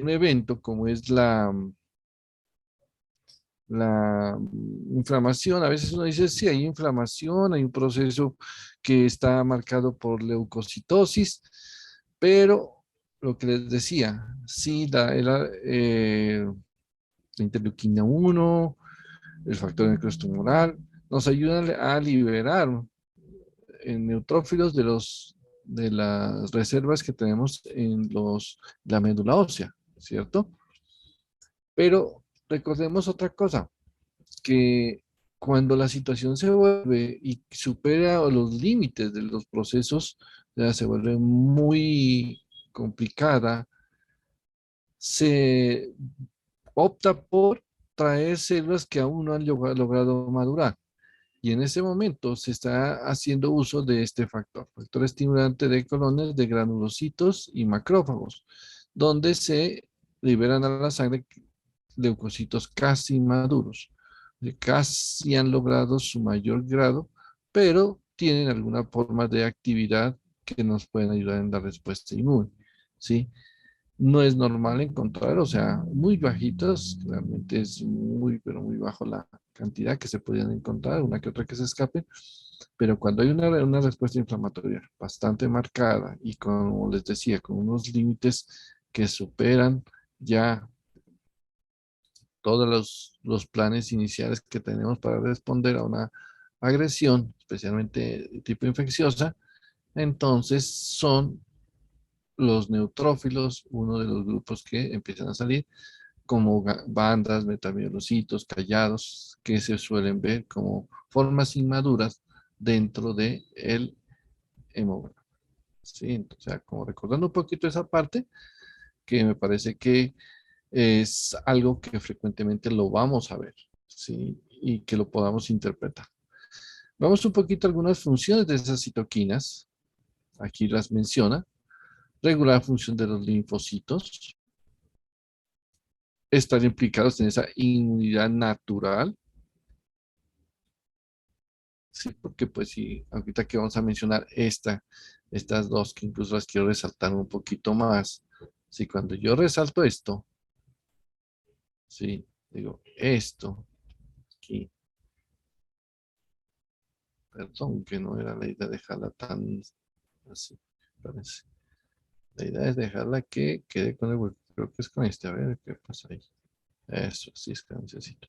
un evento como es la inflamación. A veces uno dice, sí, hay inflamación, hay un proceso que está marcado por leucocitosis, pero lo que les decía, sí, la interleuquina 1, el factor necrotumoral, nos ayudan a liberar neutrófilos de las reservas que tenemos en la médula ósea, ¿cierto? Pero recordemos otra cosa, que cuando la situación se vuelve y supera los límites de los procesos, ya se vuelve muy complicada, se opta por traer células que aún no han logrado madurar. Y en ese momento se está haciendo uso de este factor estimulante de colonias de granulocitos y macrófagos, donde se liberan a la sangre leucocitos casi maduros, que casi han logrado su mayor grado, pero tienen alguna forma de actividad que nos pueden ayudar en la respuesta inmune, ¿sí? No es normal encontrar, o sea, muy bajitos, realmente es muy, pero muy bajo la cantidad que se podían encontrar, una que otra que se escape, pero cuando hay una respuesta inflamatoria bastante marcada y como les decía, con unos límites que superan ya todos los planes iniciales que tenemos para responder a una agresión, especialmente de tipo infecciosa, entonces son los neutrófilos, uno de los grupos que empiezan a salir como bandas, metamielocitos, callados, que se suelen ver como formas inmaduras dentro del hemograma. Sí, o sea, como recordando un poquito esa parte, que me parece que es algo que frecuentemente lo vamos a ver, ¿sí? Y que lo podamos interpretar. Vamos un poquito a algunas funciones de esas citoquinas. Aquí las menciona. Regular función de los linfocitos. Estar implicados en esa inmunidad natural. Sí, porque pues sí, ahorita que vamos a mencionar estas dos, que incluso las quiero resaltar un poquito más. Sí, cuando yo resalto esto, sí, digo esto aquí, perdón, que no era la idea dejarla tan así, parece. La idea es dejarla que quede con el hueco. Creo que es con este. A ver qué pasa ahí. Eso, así es que necesito.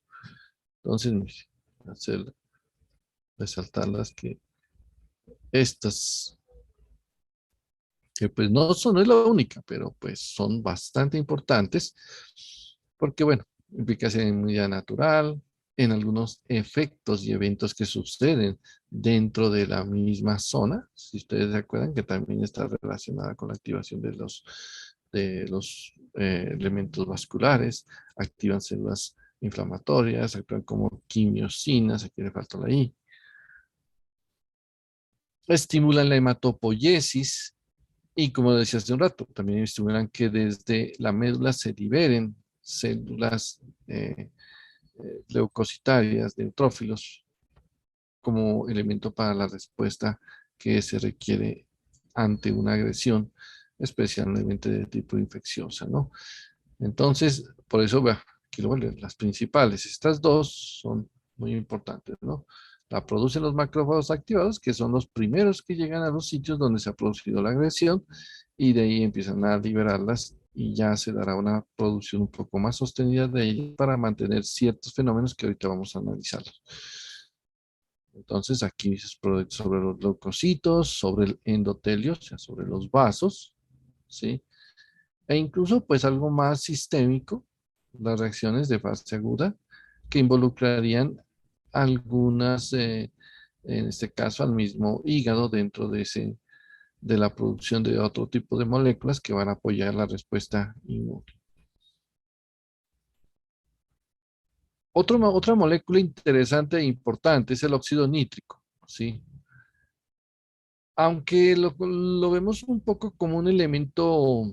Entonces, mire, hacer, resaltarlas que estas, que pues no es la única, pero pues son bastante importantes porque, bueno, implica en inmunidad natural, en algunos efectos y eventos que suceden dentro de la misma zona. Si ustedes se acuerdan que también está relacionada con la activación de los elementos vasculares, activan células inflamatorias, actúan como quimiosinas, aquí le falta la I, estimulan la hematopoiesis y como decía hace un rato, también estimulan que desde la médula se liberen células leucocitarias, neutrófilos, como elemento para la respuesta que se requiere ante una agresión, especialmente de tipo infecciosa, ¿no? Entonces, por eso, vea, aquí lo vuelven, las principales, estas dos son muy importantes, ¿no? La producen los macrófagos activados, que son los primeros que llegan a los sitios donde se ha producido la agresión, y de ahí empiezan a liberarlas y ya se dará una producción un poco más sostenida de ellas para mantener ciertos fenómenos que ahorita vamos a analizar. Entonces, aquí dice sobre los leucocitos, sobre el endotelio, o sea, sobre los vasos, ¿sí? E incluso, pues, algo más sistémico, las reacciones de fase aguda, que involucrarían algunas, en este caso, al mismo hígado dentro de la producción de otro tipo de moléculas que van a apoyar la respuesta inmune. Otra molécula interesante e importante es el óxido nítrico, ¿sí? Aunque lo vemos un poco como un elemento,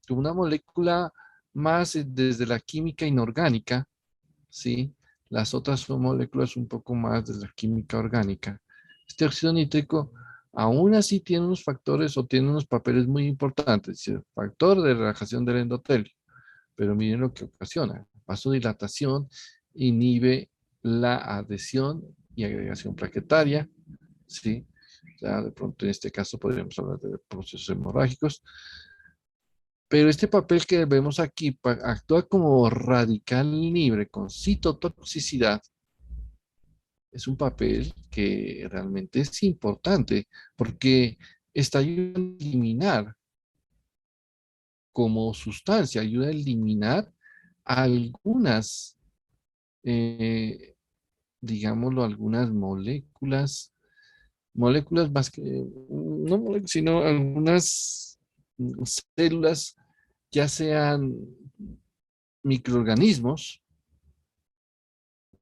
como una molécula más desde la química inorgánica, ¿sí? Las otras son moléculas un poco más de la química orgánica. Este óxido nítrico Aún así tiene unos factores o tiene unos papeles muy importantes. El factor de relajación del endotelio. Pero miren lo que ocasiona. Vasodilatación inhibe la adhesión y agregación plaquetaria, ¿sí? O sea, de pronto en este caso podríamos hablar de procesos hemorrágicos. Pero este papel que vemos aquí actúa como radical libre con citotoxicidad. Es un papel que realmente es importante porque está ayudando a eliminar como sustancia, ayuda a eliminar algunas, eh, digámoslo, algunas moléculas más que, no moléculas, sino algunas células, ya sean microorganismos,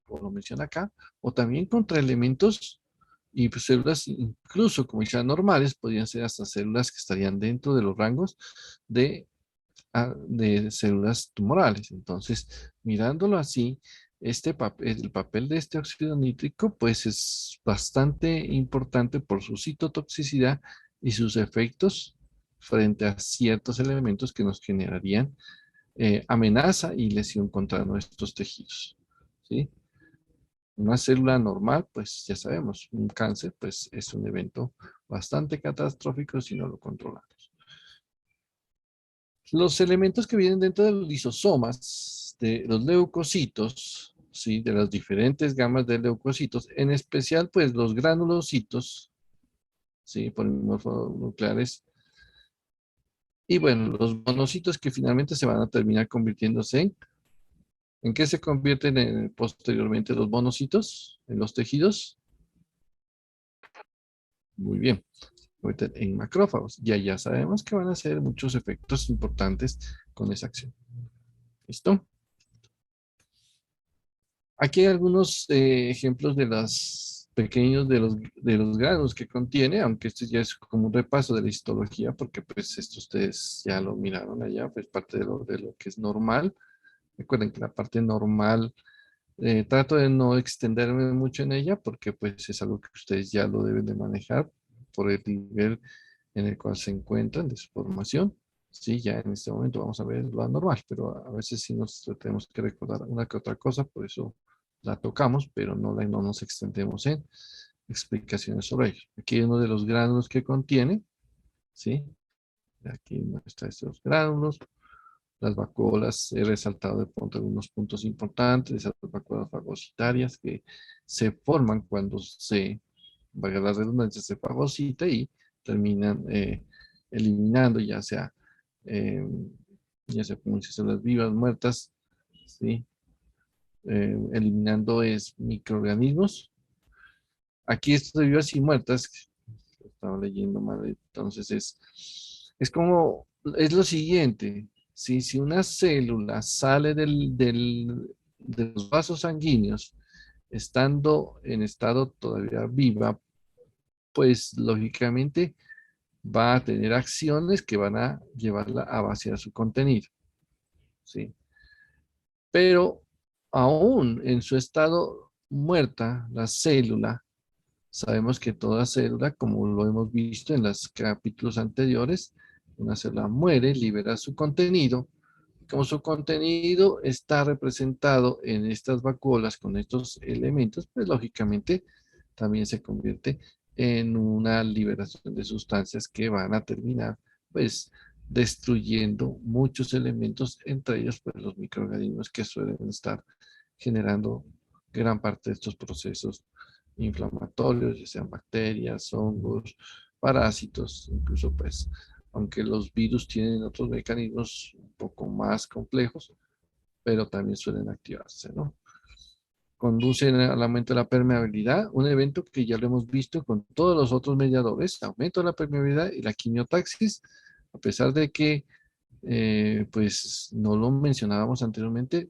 como lo menciona acá, o también contra elementos y pues, células, incluso como ya normales, podrían ser hasta células que estarían dentro de los rangos de, de células tumorales. Entonces, mirándolo así, este papel, el papel de este óxido nítrico, pues es bastante importante por su citotoxicidad y sus efectos frente a ciertos elementos que nos generarían amenaza y lesión contra nuestros tejidos. ¿Sí? Una célula normal, pues ya sabemos, un cáncer, pues es un evento bastante catastrófico si no lo controlamos. Los elementos que vienen dentro de los lisosomas, de los leucocitos, ¿sí? De las diferentes gamas de leucocitos, en especial, pues los granulocitos, ¿sí? Nucleares, y bueno, los monocitos que finalmente se van a terminar convirtiéndose ¿en qué se convierten posteriormente los monocitos en los tejidos? Muy bien, convierten en macrófagos. Ya sabemos que van a hacer muchos efectos importantes con esa acción. ¿Listo? Aquí hay algunos ejemplos de los pequeños de los granos que contiene, aunque esto ya es como un repaso de la histología, porque pues esto ustedes ya lo miraron allá, pues parte de lo que es normal. Recuerden que la parte normal, trato de no extenderme mucho en ella, porque pues es algo que ustedes ya lo deben de manejar por el nivel en el cual se encuentran de su formación. Sí, ya en este momento vamos a ver lo anormal, pero a veces sí nos tenemos que recordar una que otra cosa, por eso la tocamos, pero no nos extendemos en explicaciones sobre ello. Aquí hay uno de los gránulos que contiene, ¿sí? Aquí muestra estos gránulos. Las vacuolas, he resaltado de pronto algunos puntos importantes, esas vacuolas fagocitarias que se forman cuando valga la redundancia, se fagocita y terminan eliminando, eh, ya sea como si células vivas, muertas, ¿sí? Eliminando microorganismos. Aquí estas vivas y muertas, estaba leyendo mal, entonces es lo siguiente, ¿sí? Si una célula sale de los vasos sanguíneos, estando en estado todavía viva, pues lógicamente va a tener acciones que van a llevarla a vaciar su contenido, ¿sí? Pero aún en su estado muerta, la célula, sabemos que toda célula, como lo hemos visto en los capítulos anteriores, una célula muere, libera su contenido. Como su contenido está representado en estas vacuolas con estos elementos, pues lógicamente también se convierte en una liberación de sustancias que van a terminar, pues, destruyendo muchos elementos, entre ellos, pues, los microorganismos que suelen estar generando gran parte de estos procesos inflamatorios, ya sean bacterias, hongos, parásitos, incluso pues, aunque los virus tienen otros mecanismos un poco más complejos, pero también suelen activarse, ¿no? Conducen al aumento de la permeabilidad, un evento que ya lo hemos visto con todos los otros mediadores, aumento de la permeabilidad y la quimiotaxis, a pesar de que pues no lo mencionábamos anteriormente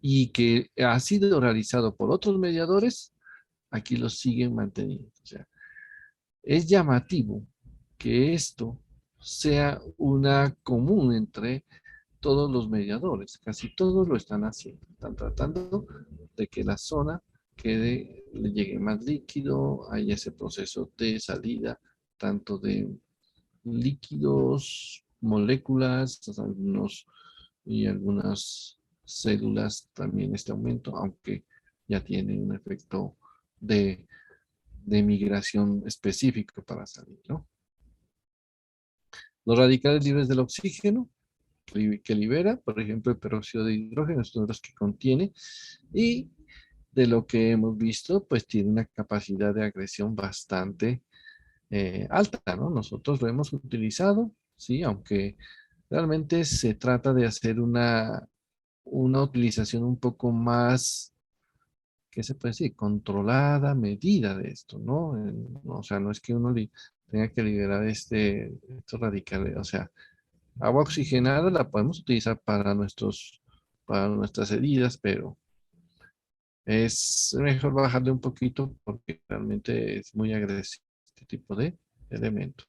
y que ha sido realizado por otros mediadores, aquí lo siguen manteniendo. O sea, es llamativo que esto sea una común entre todos los mediadores, casi todos lo están haciendo, están tratando de que la zona le llegue más líquido, haya ese proceso de salida tanto de líquidos, moléculas, y algunas células también este aumento, aunque ya tiene un efecto de, de migración específico para salir, ¿no? Los radicales libres del oxígeno, que libera, por ejemplo, el peróxido de hidrógeno, es uno de los que contiene, y de lo que hemos visto, pues tiene una capacidad de agresión bastante alta, ¿no? Nosotros lo hemos utilizado, sí, aunque realmente se trata de hacer una utilización un poco más, ¿qué se puede decir? Controlada, medida de esto, ¿no? O sea, no es que uno tenga que liberar estos radicales, o sea, agua oxigenada la podemos utilizar para nuestras heridas, pero es mejor bajarle un poquito porque realmente es muy agresivo este tipo de elementos.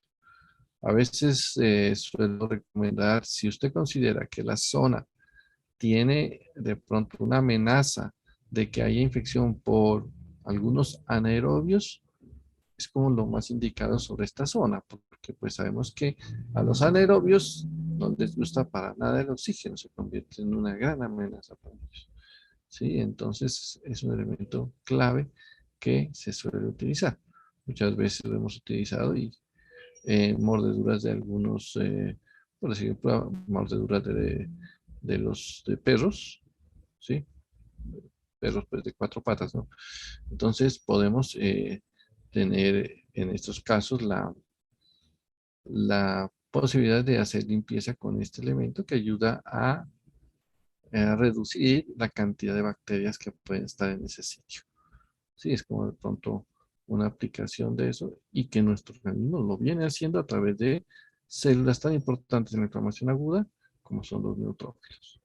A veces suelo recomendar, si usted considera que la zona tiene de pronto una amenaza de que haya infección por algunos anaerobios, es como lo más indicado sobre esta zona, porque pues sabemos que a los anaerobios no les gusta para nada el oxígeno, se convierte en una gran amenaza para ellos. ¿Sí? Entonces es un elemento clave que se suele utilizar. Muchas veces lo hemos utilizado y mordeduras de algunos, por ejemplo, mordeduras de los de perros, ¿sí? Perros pues, de cuatro patas, ¿no? Entonces podemos tener en estos casos la posibilidad de hacer limpieza con este elemento que ayuda a reducir la cantidad de bacterias que pueden estar en ese sitio. Sí, es como de pronto una aplicación de eso y que nuestro organismo lo viene haciendo a través de células tan importantes en la inflamación aguda como son los neutrófilos.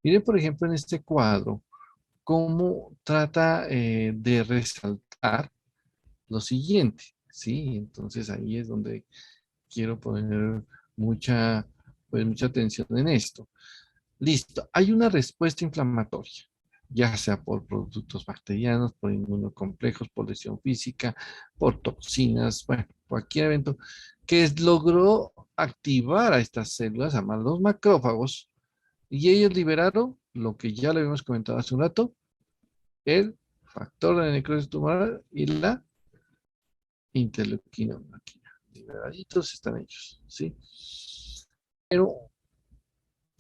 Mire, por ejemplo, en este cuadro, cómo trata de resaltar lo siguiente, ¿sí? Entonces ahí es donde quiero poner mucha, pues, mucha atención en esto. Listo, hay una respuesta inflamatoria, ya sea por productos bacterianos, por inmunocomplejos, por lesión física, por toxinas, bueno, cualquier evento que logró activar a estas células, a los macrófagos, y ellos liberaron lo que ya le habíamos comentado hace un rato, el factor de necrosis tumoral y la interleuquina. Aquí, liberaditos están ellos, ¿sí? Pero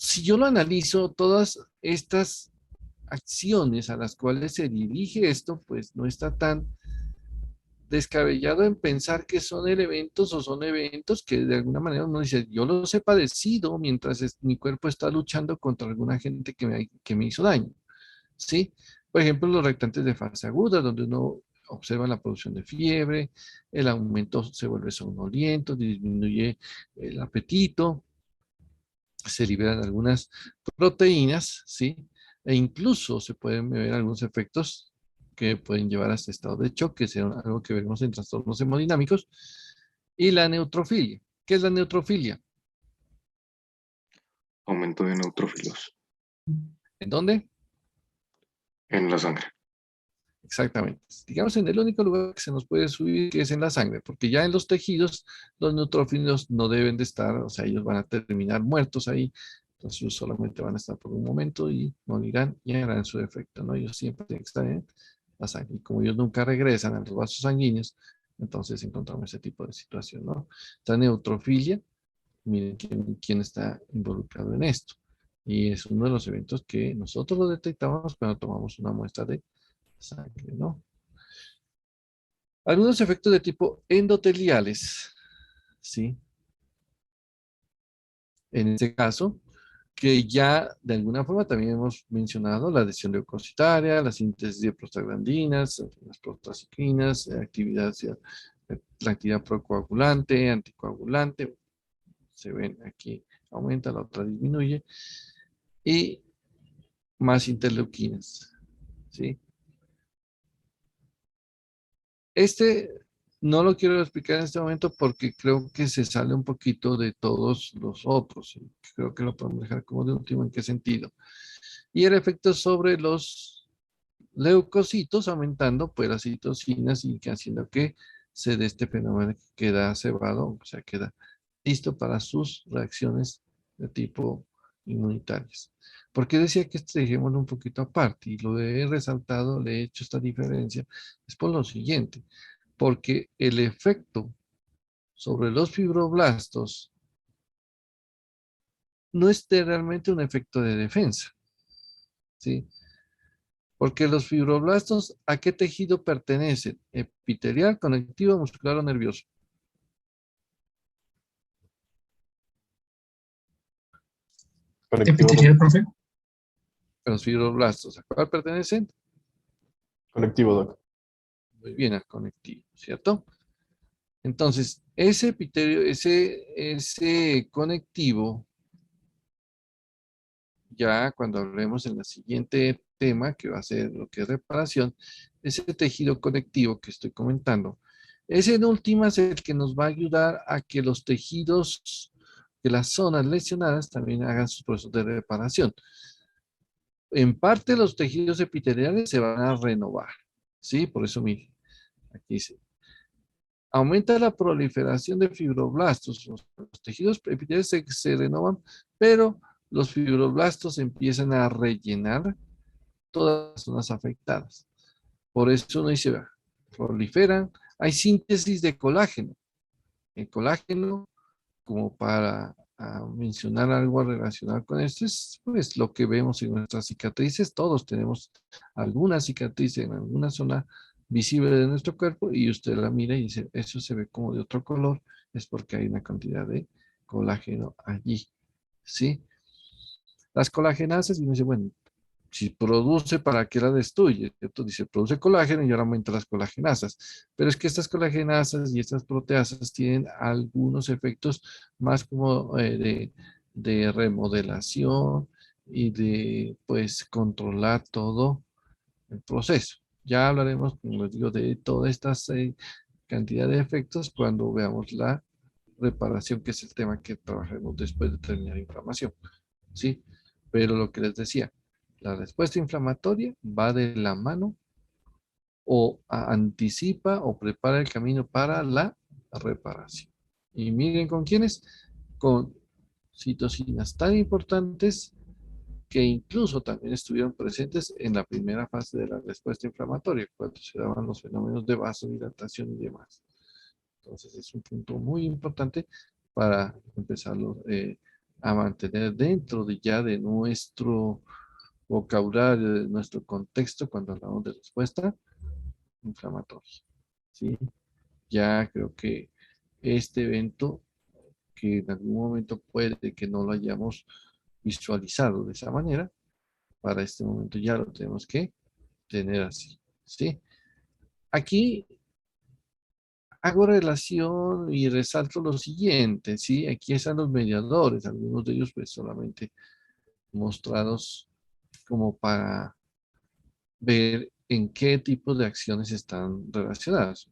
si yo lo analizo, todas estas acciones a las cuales se dirige esto, pues no está tan descabellado en pensar que son elementos o son eventos que de alguna manera uno dice, yo los he padecido mientras mi cuerpo está luchando contra alguna gente que me hizo daño, ¿sí? Por ejemplo, los reactantes de fase aguda, donde uno observa la producción de fiebre, el aumento se vuelve somnoliento, disminuye el apetito, se liberan algunas proteínas, ¿sí? E incluso se pueden ver algunos efectos que pueden llevar a este estado de shock, que será algo que veremos en trastornos hemodinámicos. Y la neutrofilia. ¿Qué es la neutrofilia? Aumento de neutrófilos ¿En dónde? en la sangre. Exactamente. Digamos en el único lugar que se nos puede subir, que es en la sangre, porque ya en los tejidos los neutrófilos no deben de estar, o sea, ellos van a terminar muertos ahí, entonces solamente van a estar por un momento y morirán y harán su efecto, ¿no? Ellos siempre tienen que estar en la sangre. Y como ellos nunca regresan a los vasos sanguíneos, entonces encontramos ese tipo de situación, ¿no? Esta neutrofilia, miren quién está involucrado en esto. Y es uno de los eventos que nosotros lo detectamos cuando tomamos una muestra de sangre, ¿no? Algunos efectos de tipo endoteliales, ¿sí? En este caso, que ya de alguna forma también hemos mencionado la adhesión leucocitaria, la síntesis de prostaglandinas, las prostaciclinas, la actividad procoagulante, anticoagulante, se ven aquí, aumenta, la otra disminuye, y más interleuquinas, ¿sí? Este no lo quiero explicar en este momento porque creo que se sale un poquito de todos los otros. Y creo que lo podemos dejar como de último. ¿En qué sentido? Y el efecto sobre los leucocitos aumentando pues las citocinas y que haciendo que se dé este fenómeno que queda cebado, o sea, queda listo para sus reacciones de tipo inmunitarias. ¿Por qué decía que este dejémoslo un poquito aparte? Y lo he resaltado, le he hecho esta diferencia, es por lo siguiente, porque el efecto sobre los fibroblastos no es realmente un efecto de defensa, ¿sí? Porque los fibroblastos, ¿a qué tejido pertenecen? Epitelial, conectivo, muscular o nervioso. Conectivo, Epitelial, profe. Los fibroblastos, ¿a cuál pertenecen? conectivo, doc. Muy bien, al conectivo, ¿cierto? Entonces, ese epitelio, ese conectivo, ya cuando hablemos en el siguiente tema, que va a ser lo que es reparación, ese tejido conectivo que estoy comentando, ese en últimas es el que nos va a ayudar a que los tejidos de las zonas lesionadas también hagan sus procesos de reparación. En parte los tejidos epiteliales se van a renovar, ¿sí? Por eso, mire, aquí dice, aumenta la proliferación de fibroblastos. Los tejidos epiteliales se renovan, pero los fibroblastos empiezan a rellenar todas las zonas afectadas. Por eso uno dice, proliferan, hay síntesis de colágeno. El colágeno, como para mencionar algo relacionado con esto, es pues lo que vemos en nuestras cicatrices. Todos tenemos alguna cicatriz en alguna zona visible de nuestro cuerpo y usted la mira y dice, eso se ve como de otro color, es porque hay una cantidad de colágeno allí, ¿sí? Las colagenasas, y uno dice, bueno, si produce, ¿para qué la destruye? ¿Cierto? Dice, produce colágeno y ahora aumenta las colagenasas. Pero es que estas colagenasas y estas proteasas tienen algunos efectos más como de remodelación y de, pues, controlar todo el proceso. Ya hablaremos, como les digo, de toda esta cantidad de efectos cuando veamos la reparación, que es el tema que trabajaremos después de terminar inflamación. ¿Sí? Pero lo que les decía, la respuesta inflamatoria va de la mano o anticipa o prepara el camino para la reparación. Y miren con quiénes, con citocinas tan importantes que incluso también estuvieron presentes en la primera fase de la respuesta inflamatoria, cuando se daban los fenómenos de vasodilatación y demás. Entonces es un punto muy importante para empezarlo a mantener dentro de ya de nuestro vocabulario, de nuestro contexto cuando hablamos de respuesta inflamatoria. ¿Sí? Ya creo que este evento, que en algún momento puede que no lo hayamos visualizado de esa manera, para este momento ya lo tenemos que tener así. ¿Sí? Aquí hago relación y resalto lo siguiente, ¿sí? Aquí están los mediadores, algunos de ellos pues solamente mostrados como para ver en qué tipo de acciones están relacionadas.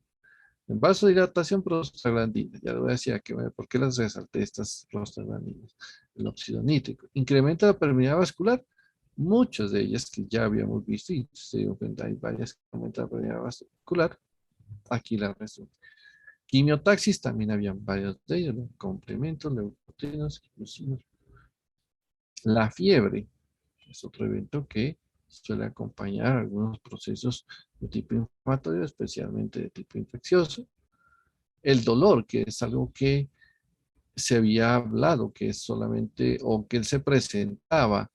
En vasodilatación, prostaglandinas. Ya lo decía, que, ¿por qué las resalté estas prostaglandinas? El óxido nítrico. ¿Incrementa la permeabilidad vascular? Muchas de ellas que ya habíamos visto, y se dio cuenta, hay varias que aumentan la permeabilidad vascular. Aquí la resumen. Quimiotaxis, también habían varios de ellos, ¿no? Complementos, leucotrinos, quimosinos. La fiebre es otro evento que suele acompañar algunos procesos de tipo inflamatorio, especialmente de tipo infeccioso. El dolor, que es algo que se había hablado, que es solamente, o que él se presentaba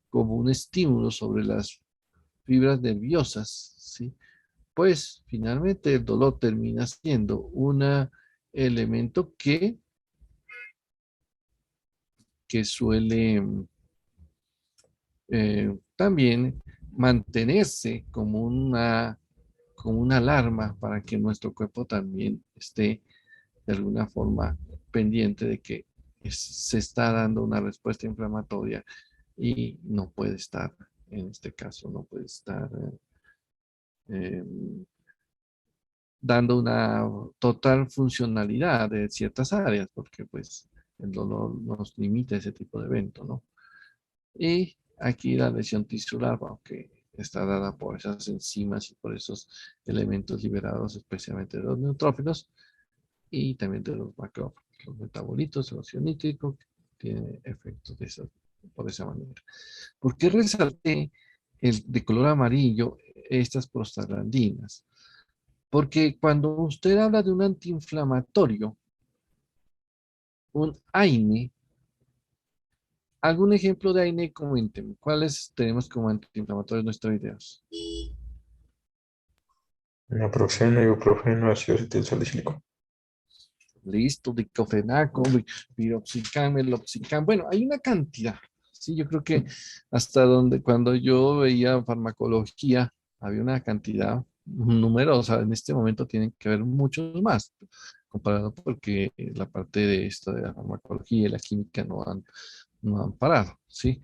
como un estímulo sobre las fibras nerviosas, ¿sí? Pues finalmente el dolor termina siendo un elemento que suele también mantenerse como una alarma para que nuestro cuerpo también esté de alguna forma pendiente de que se está dando una respuesta inflamatoria y no puede estar, en este caso, no puede estar eh, dando una total funcionalidad de ciertas áreas, porque pues el dolor nos limita ese tipo de evento, ¿no? Y aquí la lesión tisular, aunque está dada por esas enzimas y por esos elementos liberados, especialmente de los neutrófilos y también de los macrófagos, los metabolitos, el óxido nítrico, que tiene efectos por esa manera. ¿Por qué resalté de color amarillo estas prostaglandinas? Porque cuando usted habla de un antiinflamatorio, un AINE, algún ejemplo de AINE, coménteme. ¿Cuáles tenemos como antiinflamatorios en nuestros videos? Naproxeno, ibuprofeno, ácido acetilsalicílico. Listo, diclofenaco, piroxicam, meloxicam. Bueno, hay una cantidad. Sí, yo creo que hasta donde cuando yo veía farmacología había una cantidad numerosa. En este momento tienen que haber muchos más, comparado porque la parte de esto de la farmacología y la química no han parado, ¿sí?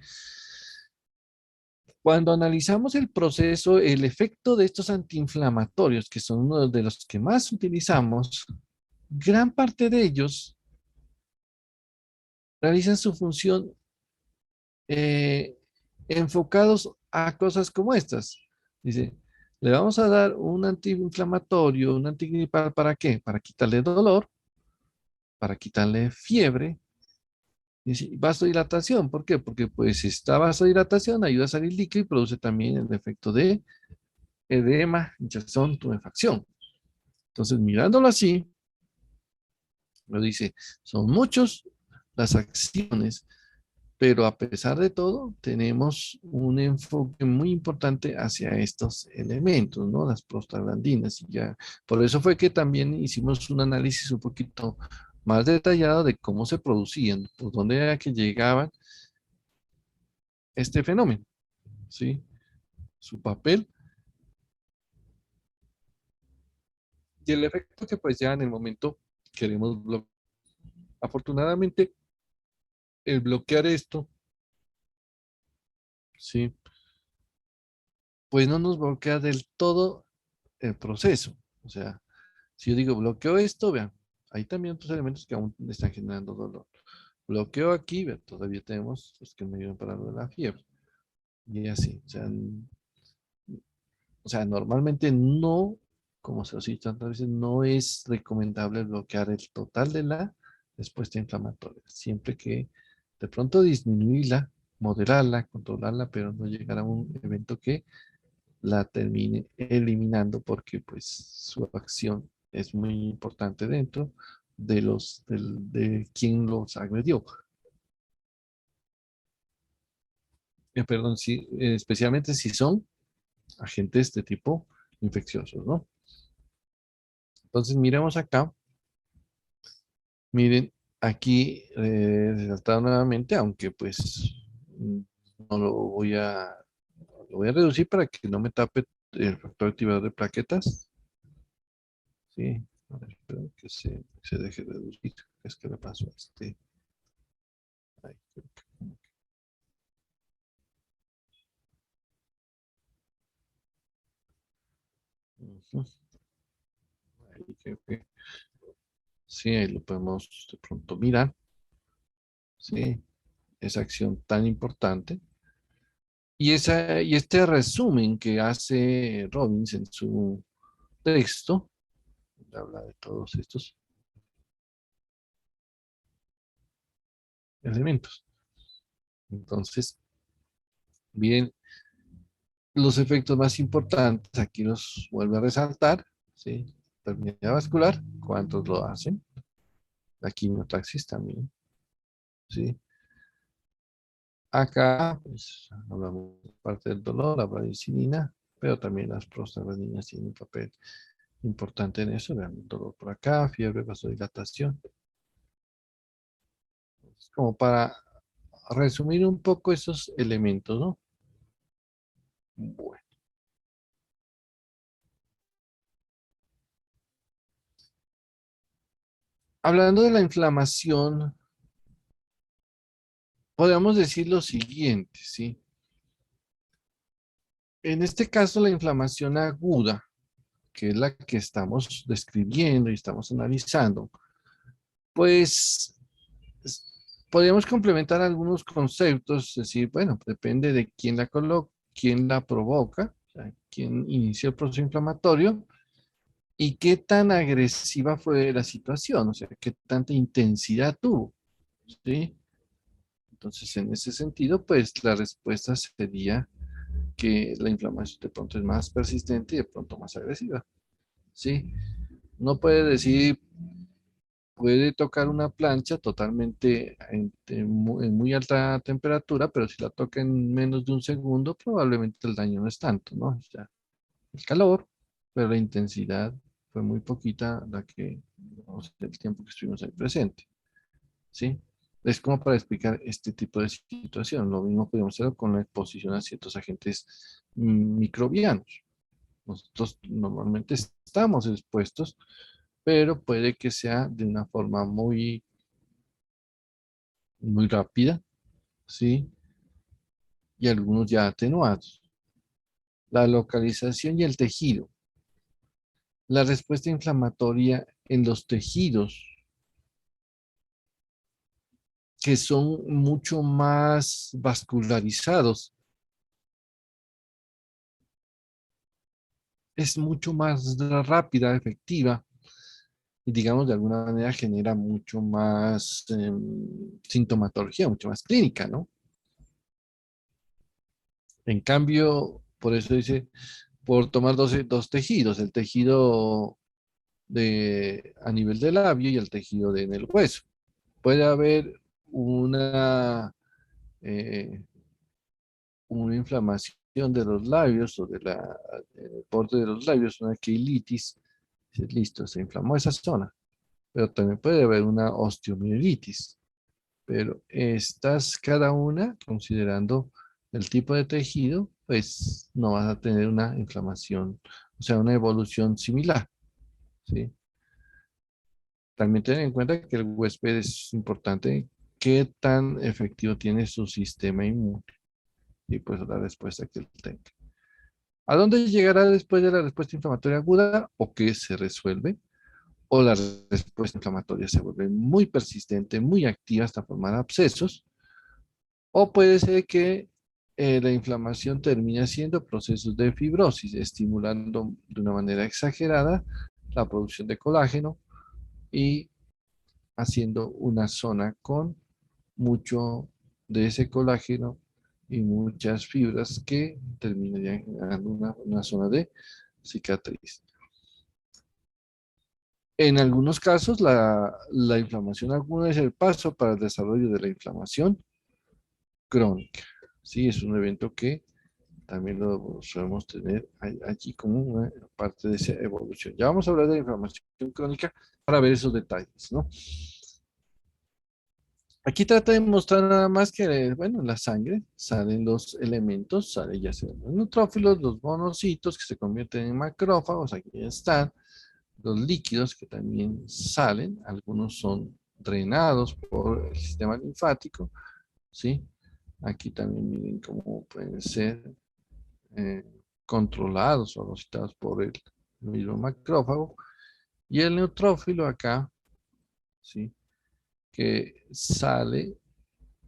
Cuando analizamos el proceso, el efecto de estos antiinflamatorios, que son uno de los que más utilizamos, gran parte de ellos realizan su función eh, enfocados a cosas como estas. Dice, le vamos a dar un antiinflamatorio, un antigripal, ¿para qué? Para quitarle dolor, para quitarle fiebre, y vasodilatación. ¿Por qué? Porque pues esta vasodilatación ayuda a salir líquido y produce también el efecto de edema, hinchazón, tumefacción. Entonces, mirándolo así, lo dice, son muchos las acciones, pero a pesar de todo, tenemos un enfoque muy importante hacia estos elementos, ¿no? Las prostaglandinas. Y ya, por eso fue que también hicimos un análisis un poquito más detallado de cómo se producían, por dónde era que llegaban este fenómeno, ¿sí? Su papel y el efecto que pues ya en el momento queremos bloquear. Afortunadamente, el bloquear esto, ¿sí? Pues no nos bloquea del todo el proceso. O sea, si yo digo bloqueo esto, vean, hay también otros elementos que aún están generando dolor. Bloqueo aquí, vean, todavía tenemos los que me ayudan para lo de la fiebre. Y así, o sea, normalmente no, como se dice tantas veces, no es recomendable bloquear el total de la respuesta inflamatoria. Siempre que de pronto disminuirla, moderarla, controlarla, pero no llegar a un evento que la termine eliminando porque pues su acción es muy importante dentro de quien los agredió. Perdón, sí, especialmente si son agentes de tipo infecciosos, ¿no? Entonces miremos acá, miren, aquí resaltado nuevamente, aunque pues no lo voy a reducir para que no me tape el factor activador de plaquetas. Sí, a ver, espero que se deje reducir. Es que le pasó a este. Ahí, ujú, ahí creo que sí, ahí lo podemos de pronto mirar. Sí, esa acción tan importante. Y este resumen que hace Robbins en su texto, habla de todos estos elementos. Entonces, bien, los efectos más importantes, aquí los vuelve a resaltar, ¿sí? Permeabilidad vascular, ¿cuántos lo hacen? La quimiotaxis también, ¿sí? Acá, pues, hablamos de parte del dolor, la bradicilina, pero también las prostaglandinas tienen un papel importante en eso. Vean, dolor por acá, fiebre, vasodilatación. Es como para resumir un poco esos elementos, ¿no? Bueno. Hablando de la inflamación, podríamos decir lo siguiente, ¿sí? En este caso, la inflamación aguda, que es la que estamos describiendo y estamos analizando, pues podríamos complementar algunos conceptos, es decir, bueno, depende de quién la coloque, quién la provoca, o sea, quién inició el proceso inflamatorio y qué tan agresiva fue la situación, o sea, qué tanta intensidad tuvo, ¿sí? Entonces, en ese sentido, pues la respuesta sería que la inflamación de pronto es más persistente y de pronto más agresiva, ¿sí? No puede decir, puede tocar una plancha totalmente en muy alta temperatura, pero si la toca en menos de un segundo, probablemente el daño no es tanto, ¿no? O sea, el calor, pero la intensidad fue muy poquita la que, o sea, el tiempo que estuvimos ahí presente, ¿sí? Es como para explicar este tipo de situación. Lo mismo podemos hacer con la exposición a ciertos agentes microbianos. Nosotros normalmente estamos expuestos, pero puede que sea de una forma muy rápida, ¿sí? Y algunos ya atenuados. La localización y el tejido. La respuesta inflamatoria en los tejidos que son mucho más vascularizados es mucho más rápida, efectiva y digamos de alguna manera genera mucho más sintomatología, mucho más clínica, ¿no? En cambio, por eso dice, por tomar dos tejidos, el tejido a nivel del labio y el tejido en el hueso. Puede haber una, eh, una inflamación de los labios o del borde de los labios, una queilitis. Listo, se inflamó esa zona. Pero también puede haber una osteomielitis. Pero estas, cada una, considerando el tipo de tejido, pues no vas a tener una inflamación, o sea, una evolución similar, ¿sí? También ten en cuenta que el huésped es importante qué tan efectivo tiene su sistema inmune y pues la respuesta que él tenga. ¿A dónde llegará después de la respuesta inflamatoria aguda o qué se resuelve? O la respuesta inflamatoria se vuelve muy persistente, muy activa hasta formar abscesos, o puede ser que la inflamación termine siendo procesos de fibrosis, estimulando de una manera exagerada la producción de colágeno y haciendo una zona con mucho de ese colágeno y muchas fibras que terminarían generando una zona de cicatriz. En algunos casos, la inflamación aguda es el paso para el desarrollo de la inflamación crónica. Sí, es un evento que también lo solemos tener allí como una parte de esa evolución. Ya vamos a hablar de la inflamación crónica para ver esos detalles, ¿no? Aquí trata de mostrar nada más que, bueno, en la sangre salen los elementos, sale ya sea los neutrófilos, los monocitos que se convierten en macrófagos, aquí están los líquidos que también salen, algunos son drenados por el sistema linfático, ¿sí? Aquí también miren cómo pueden ser eh, controlados o agocitados por el mismo macrófago. Y el neutrófilo acá, ¿sí? Que sale,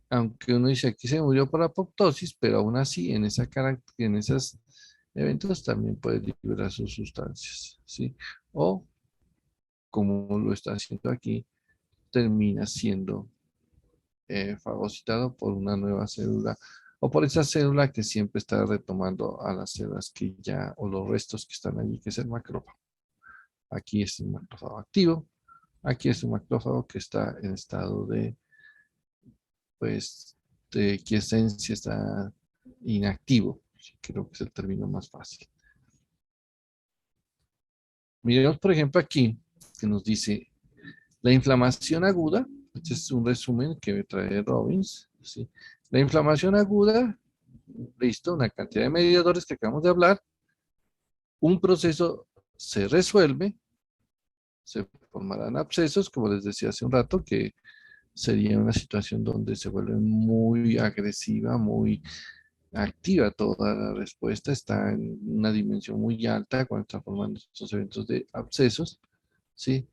aunque uno dice aquí se murió por apoptosis, pero aún así en esos eventos también puede liberar sus sustancias, ¿sí? O como lo está haciendo aquí, termina siendo fagocitado por una nueva célula o por esa célula que siempre está retomando a las células que ya, o los restos que están allí, que es el macrófago. Aquí es un macrófago activo, aquí es un macrófago que está en estado de, pues, de quiescencia, está inactivo. Creo que es el término más fácil. Miremos, por ejemplo, aquí, que nos dice la inflamación aguda. Este es un resumen que trae Robbins, ¿sí? La inflamación aguda, listo, una cantidad de mediadores que acabamos de hablar. Un proceso se resuelve, se formarán abscesos, como les decía hace un rato, que sería una situación donde se vuelve muy agresiva, muy activa toda la respuesta, está en una dimensión muy alta cuando está formando estos eventos de abscesos, ¿sí?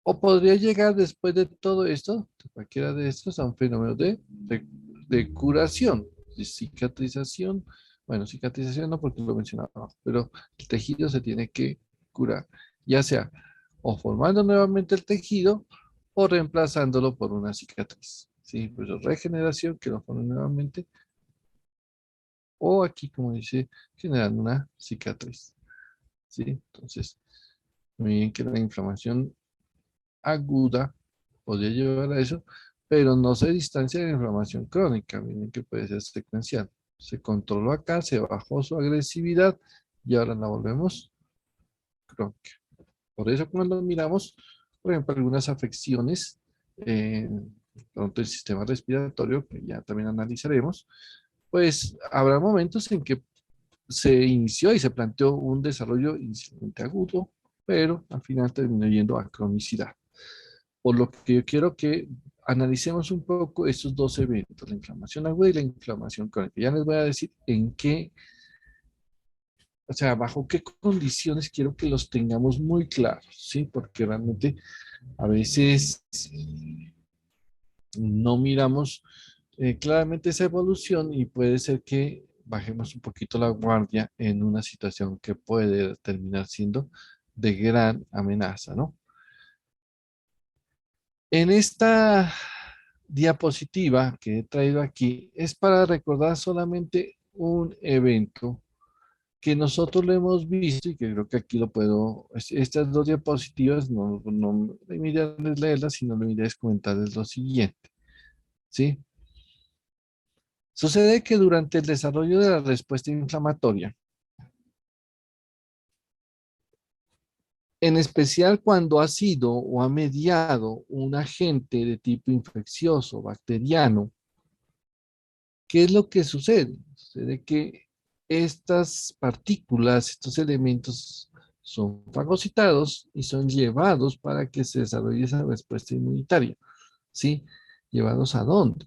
O podría llegar después de todo esto, de cualquiera de estos, a un fenómeno de curación, de cicatrización. Bueno, cicatrización no porque lo mencionaba, pero el tejido se tiene que curar, ya sea o formando nuevamente el tejido o reemplazándolo por una cicatriz. Sí, pues regeneración que lo forme nuevamente o aquí, como dice, generando una cicatriz. ¿Sí? Entonces, muy bien que la inflamación aguda podría llevar a eso, pero no se distancia de la inflamación crónica, miren que puede ser secuencial. Se controló acá, se bajó su agresividad y ahora la volvemos crónica. Por eso cuando miramos, por ejemplo, algunas afecciones, pronto el sistema respiratorio, que ya también analizaremos, pues habrá momentos en que se inició y se planteó un desarrollo inicialmente agudo, pero al final terminó yendo a cronicidad. Por lo que yo quiero que analicemos un poco estos dos eventos, la inflamación aguda y la inflamación crónica. Ya les voy a decir en qué, o sea, bajo qué condiciones quiero que los tengamos muy claros, ¿sí? Porque realmente a veces no miramos claramente esa evolución y puede ser que bajemos un poquito la guardia en una situación que puede terminar siendo de gran amenaza, ¿no? En esta diapositiva que he traído aquí es para recordar solamente un evento que nosotros lo hemos visto y que creo que aquí lo puedo, estas dos diapositivas no mi idea no es leerlas, sino mi idea es comentarles lo siguiente, ¿sí? Sucede que durante el desarrollo de la respuesta inflamatoria, en especial cuando ha sido o ha mediado un agente de tipo infeccioso, bacteriano, ¿qué es lo que sucede? Sucede que estas partículas, estos elementos son fagocitados y son llevados para que se desarrolle esa respuesta inmunitaria. ¿Sí? ¿Llevados a dónde?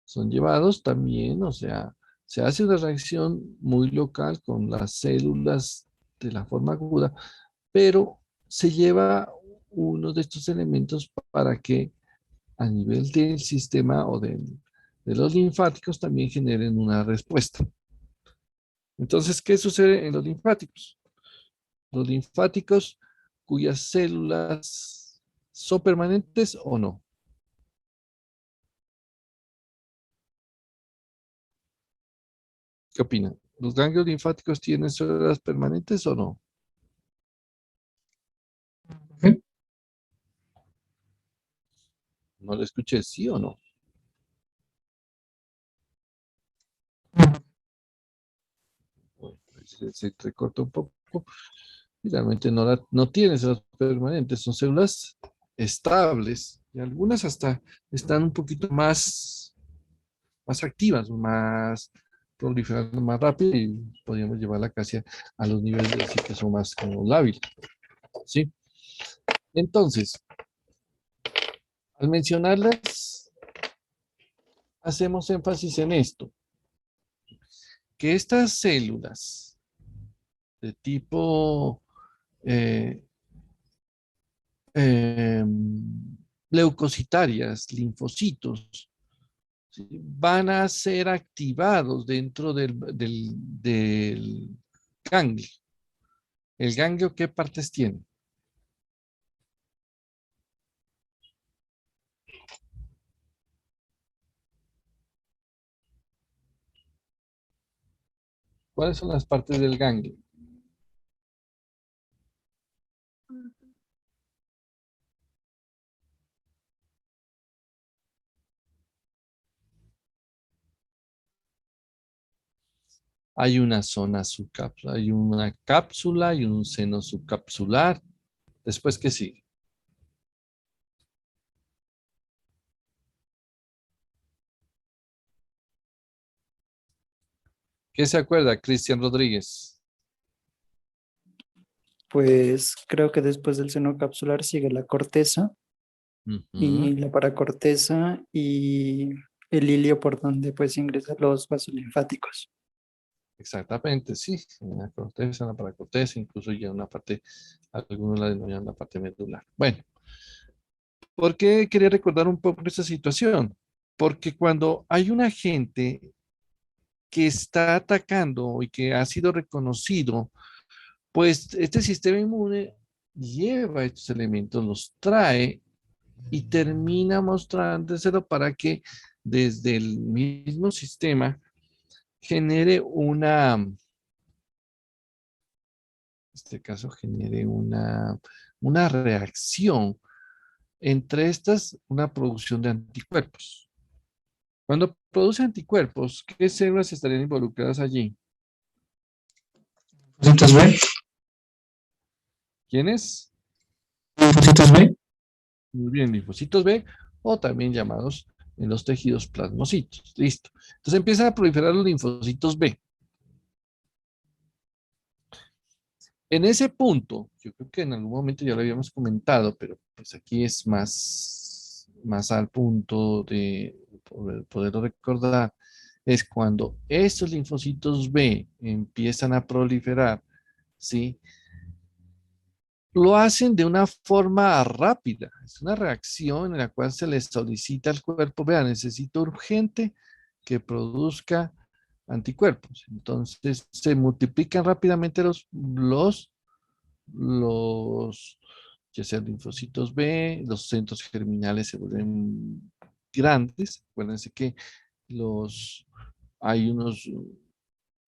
Son llevados también, o sea, se hace una reacción muy local con las células de la forma aguda, pero se lleva uno de estos elementos para que a nivel del sistema o de los linfáticos también generen una respuesta. Entonces, ¿qué sucede en los linfáticos? Los linfáticos cuyas células son permanentes o no. ¿Qué opinan? ¿Los ganglios linfáticos tienen células permanentes o no? ¿Sí? No le escuché, ¿sí o no? Bueno, pues, se entrecorta un poco. Y realmente no tiene células permanentes, son células estables. Y algunas hasta están un poquito más activas, más proliferando más rápido y podríamos llevarla casi a los niveles de decir que son más como lábiles, ¿sí? Entonces, al mencionarlas, hacemos énfasis en esto, que estas células de tipo eh, eh, leucocitarias, linfocitos, ¿sí? Van a ser activados dentro del ganglio. ¿El ganglio qué partes tiene? ¿Cuáles son las partes del ganglio? Hay una zona subcapsular, hay una cápsula y un seno subcapsular. Después, ¿qué sigue? ¿Qué se acuerda, Cristian Rodríguez? Pues creo que después del seno capsular sigue la corteza Ujú, y la paracorteza y el hilio por donde pues ingresan los vasos linfáticos. exactamente, sí. En la corteza, en la paracorteza, incluso ya una parte, algunos la denominan la parte medular. Bueno, ¿por qué quería recordar un poco esta situación? Porque cuando hay un agente que está atacando y que ha sido reconocido, pues este sistema inmune lleva estos elementos, los trae y termina mostrándoselo para que desde el mismo sistema genere en este caso genere una reacción entre estas, una producción de anticuerpos. Cuando produce anticuerpos, ¿qué células estarían involucradas allí? Linfocitos B, ¿Quiénes? linfocitos B, Muy bien, linfocitos B, o también llamados en los tejidos plasmocitos. Listo. Entonces empiezan a proliferar los linfocitos B. En ese punto, yo creo que en algún momento ya lo habíamos comentado, pero pues aquí es más al punto de poderlo recordar, es cuando estos linfocitos B empiezan a proliferar, ¿sí? Lo hacen de una forma rápida, es una reacción en la cual se les solicita al cuerpo, vea, necesito urgente que produzca anticuerpos. Entonces se multiplican rápidamente los, ya sean linfocitos B, los centros germinales se vuelven grandes. Acuérdense que hay unos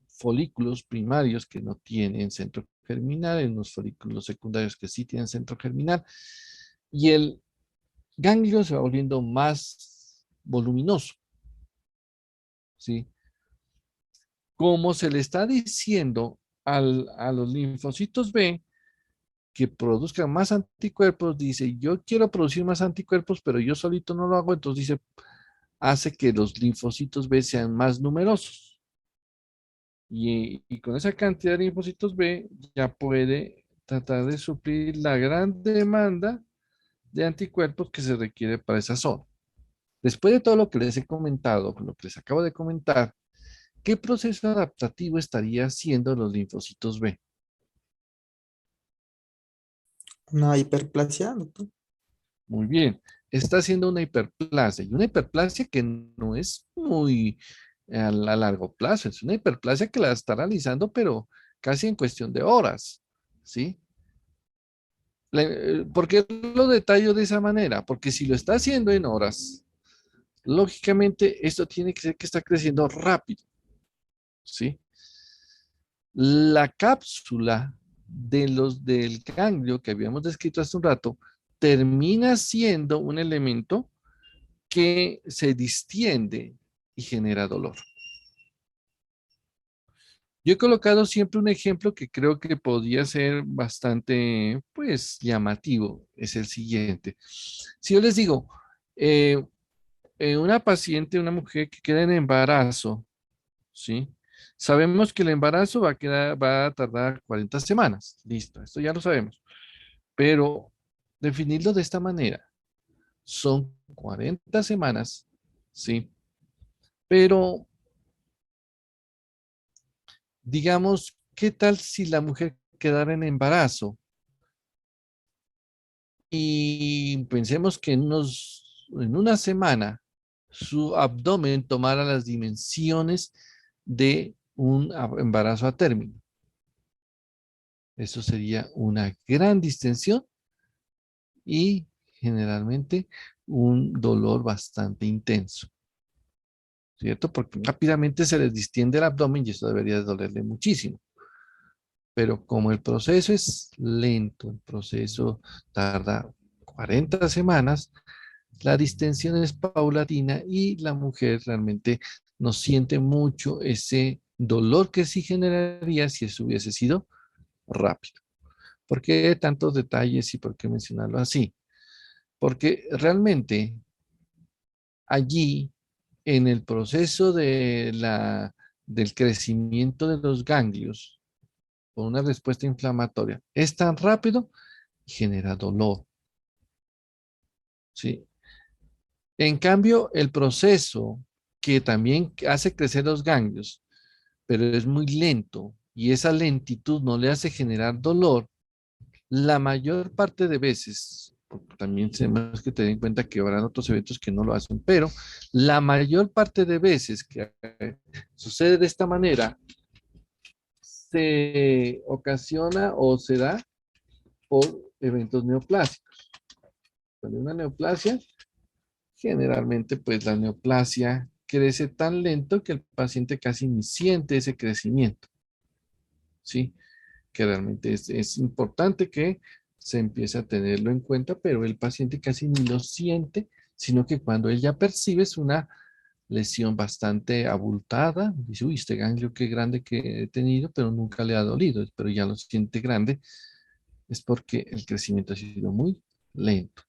folículos primarios que no tienen centro germinal, hay unos folículos secundarios que sí tienen centro germinal, y el ganglio se va volviendo más voluminoso, ¿sí? Como se le está diciendo a los linfocitos B, que produzcan más anticuerpos, dice, yo quiero producir más anticuerpos, pero yo solito no lo hago, entonces dice, hace que los linfocitos B sean más numerosos. Y con esa cantidad de linfocitos B ya puede tratar de suplir la gran demanda de anticuerpos que se requiere para esa zona. Después de todo lo que les he comentado, lo que les acabo de comentar, ¿qué proceso adaptativo estaría haciendo los linfocitos B? una hiperplasia, doctor. Muy bien, está haciendo una hiperplasia y una hiperplasia que no es muy a largo plazo, es una hiperplasia que la está realizando, pero casi en cuestión de horas, ¿sí? ¿Por qué lo detallo de esa manera? Porque si lo está haciendo en horas, lógicamente esto tiene que ser que está creciendo rápido, ¿sí? La cápsula del ganglio que habíamos descrito hace un rato termina siendo un elemento que se distiende y genera dolor. Yo he colocado siempre un ejemplo que creo que podría ser bastante, pues, llamativo. Es el siguiente. Si yo les digo, eh, una paciente, una mujer que queda en embarazo, ¿sí? Sabemos que el embarazo va a tardar 40 semanas. Listo, esto ya lo sabemos. Pero definirlo de esta manera, son 40 semanas, ¿sí? Pero digamos, ¿qué tal si la mujer quedara en embarazo? Y pensemos que en una semana su abdomen tomara las dimensiones de un embarazo a término. Eso sería una gran distensión y generalmente un dolor bastante intenso, ¿cierto? Porque rápidamente se les distiende el abdomen y eso debería de dolerle muchísimo. Pero como el proceso es lento, el proceso tarda 40 semanas, la distensión es paulatina y la mujer realmente no siente mucho ese dolor que sí generaría si eso hubiese sido rápido. ¿Por qué tantos detalles y por qué mencionarlo así? Porque realmente allí, en el proceso del crecimiento de los ganglios, con una respuesta inflamatoria, es tan rápido y genera dolor, ¿sí? En cambio, el proceso que también hace crecer los ganglios, pero es muy lento y esa lentitud no le hace generar dolor, la mayor parte de veces, porque también tenemos que tener en cuenta que habrán otros eventos que no lo hacen, pero la mayor parte de veces que sucede de esta manera, se ocasiona o se da por eventos neoplásicos. Cuando hay una neoplasia, generalmente pues la neoplasia crece tan lento que el paciente casi ni siente ese crecimiento, ¿sí? Que realmente es importante que se empiece a tenerlo en cuenta, pero el paciente casi ni lo siente, sino que cuando él ya percibe es una lesión bastante abultada, dice, uy, este ganglio qué grande que he tenido, pero nunca le ha dolido, pero ya lo siente grande, es porque el crecimiento ha sido muy lento.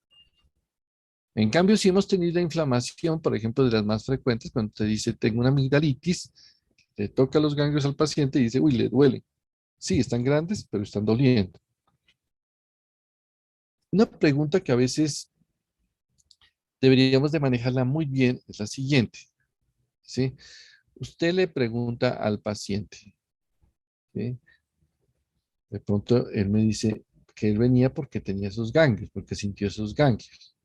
En cambio, si hemos tenido inflamación, por ejemplo, de las más frecuentes, cuando te dice, tengo una amigdalitis, le toca los ganglios al paciente y dice, uy, le duele. Sí, están grandes, pero están doliendo. Una pregunta que a veces deberíamos de manejarla muy bien es la siguiente, ¿sí? Usted le pregunta al paciente, ¿sí? De pronto él me dice que él venía porque tenía esos ganglios, porque sintió esos ganglios,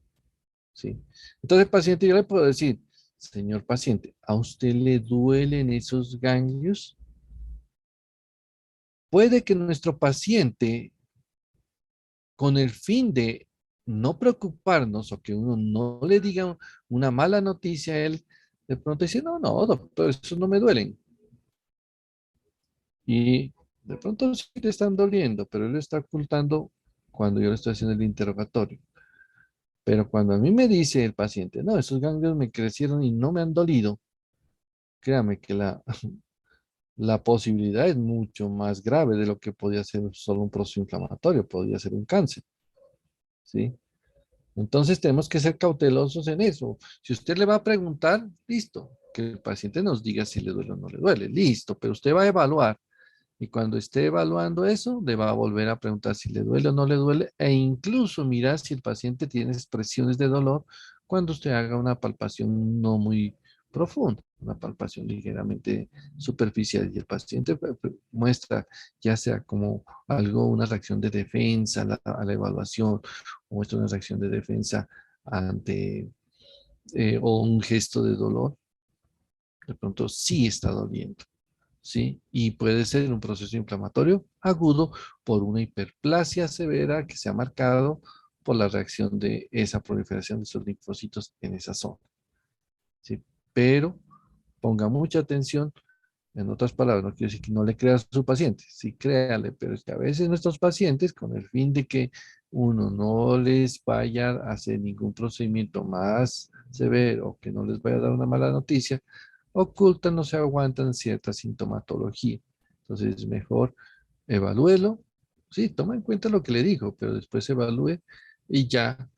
¿sí? Entonces el paciente, yo le puedo decir, señor paciente, ¿a usted le duelen esos ganglios? Puede que nuestro paciente, con el fin de no preocuparnos o que uno no le diga una mala noticia a él, de pronto dice, no, no, doctor, esos no me duelen. Y de pronto sí le están doliendo, pero él lo está ocultando cuando yo le estoy haciendo el interrogatorio. Pero cuando a mí me dice el paciente, no, esos ganglios me crecieron y no me han dolido, créame que la posibilidad es mucho más grave de lo que podía ser solo un proceso inflamatorio, podría ser un cáncer, ¿sí? Entonces tenemos que ser cautelosos en eso. Si usted le va a preguntar, listo, que el paciente nos diga si le duele o no le duele, listo, pero usted va a evaluar. Y cuando esté evaluando eso, le va a volver a preguntar si le duele o no le duele, e incluso mirar si el paciente tiene expresiones de dolor cuando usted haga una palpación no muy profunda, una palpación ligeramente superficial. Y el paciente muestra ya sea como algo, una reacción de defensa a la evaluación, o muestra una reacción de defensa ante o un gesto de dolor, de pronto sí está doliendo. ¿Sí? Y puede ser un proceso inflamatorio agudo por una hiperplasia severa que se ha marcado por la reacción de esa proliferación de esos linfocitos en esa zona, ¿sí? Pero ponga mucha atención, en otras palabras, no quiero decir que no le crea a su paciente, sí créale, pero es que a veces nuestros pacientes, con el fin de que uno no les vaya a hacer ningún procedimiento más severo, que no les vaya a dar una mala noticia, ocultan, no se aguantan cierta sintomatología. Entonces es mejor evalúelo. Sí, toma en cuenta lo que le dijo, pero después evalúe y ya,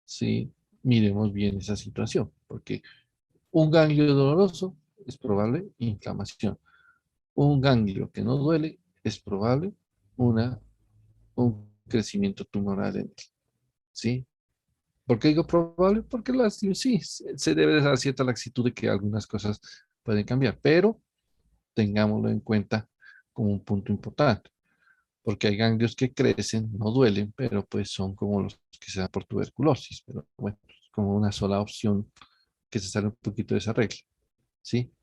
sí, miremos bien esa situación, porque un ganglio doloroso es probable inflamación. Un ganglio que no duele es probable un crecimiento tumoral en él, ¿sí? ¿Por qué digo probable? Porque sí, se debe de dar cierta laxitud de que algunas cosas pueden cambiar, pero tengámoslo en cuenta como un punto importante, porque hay ganglios que crecen, no duelen, pero pues son como los que se dan por tuberculosis, pero bueno, es como una sola opción que se sale un poquito de esa regla, ¿sí?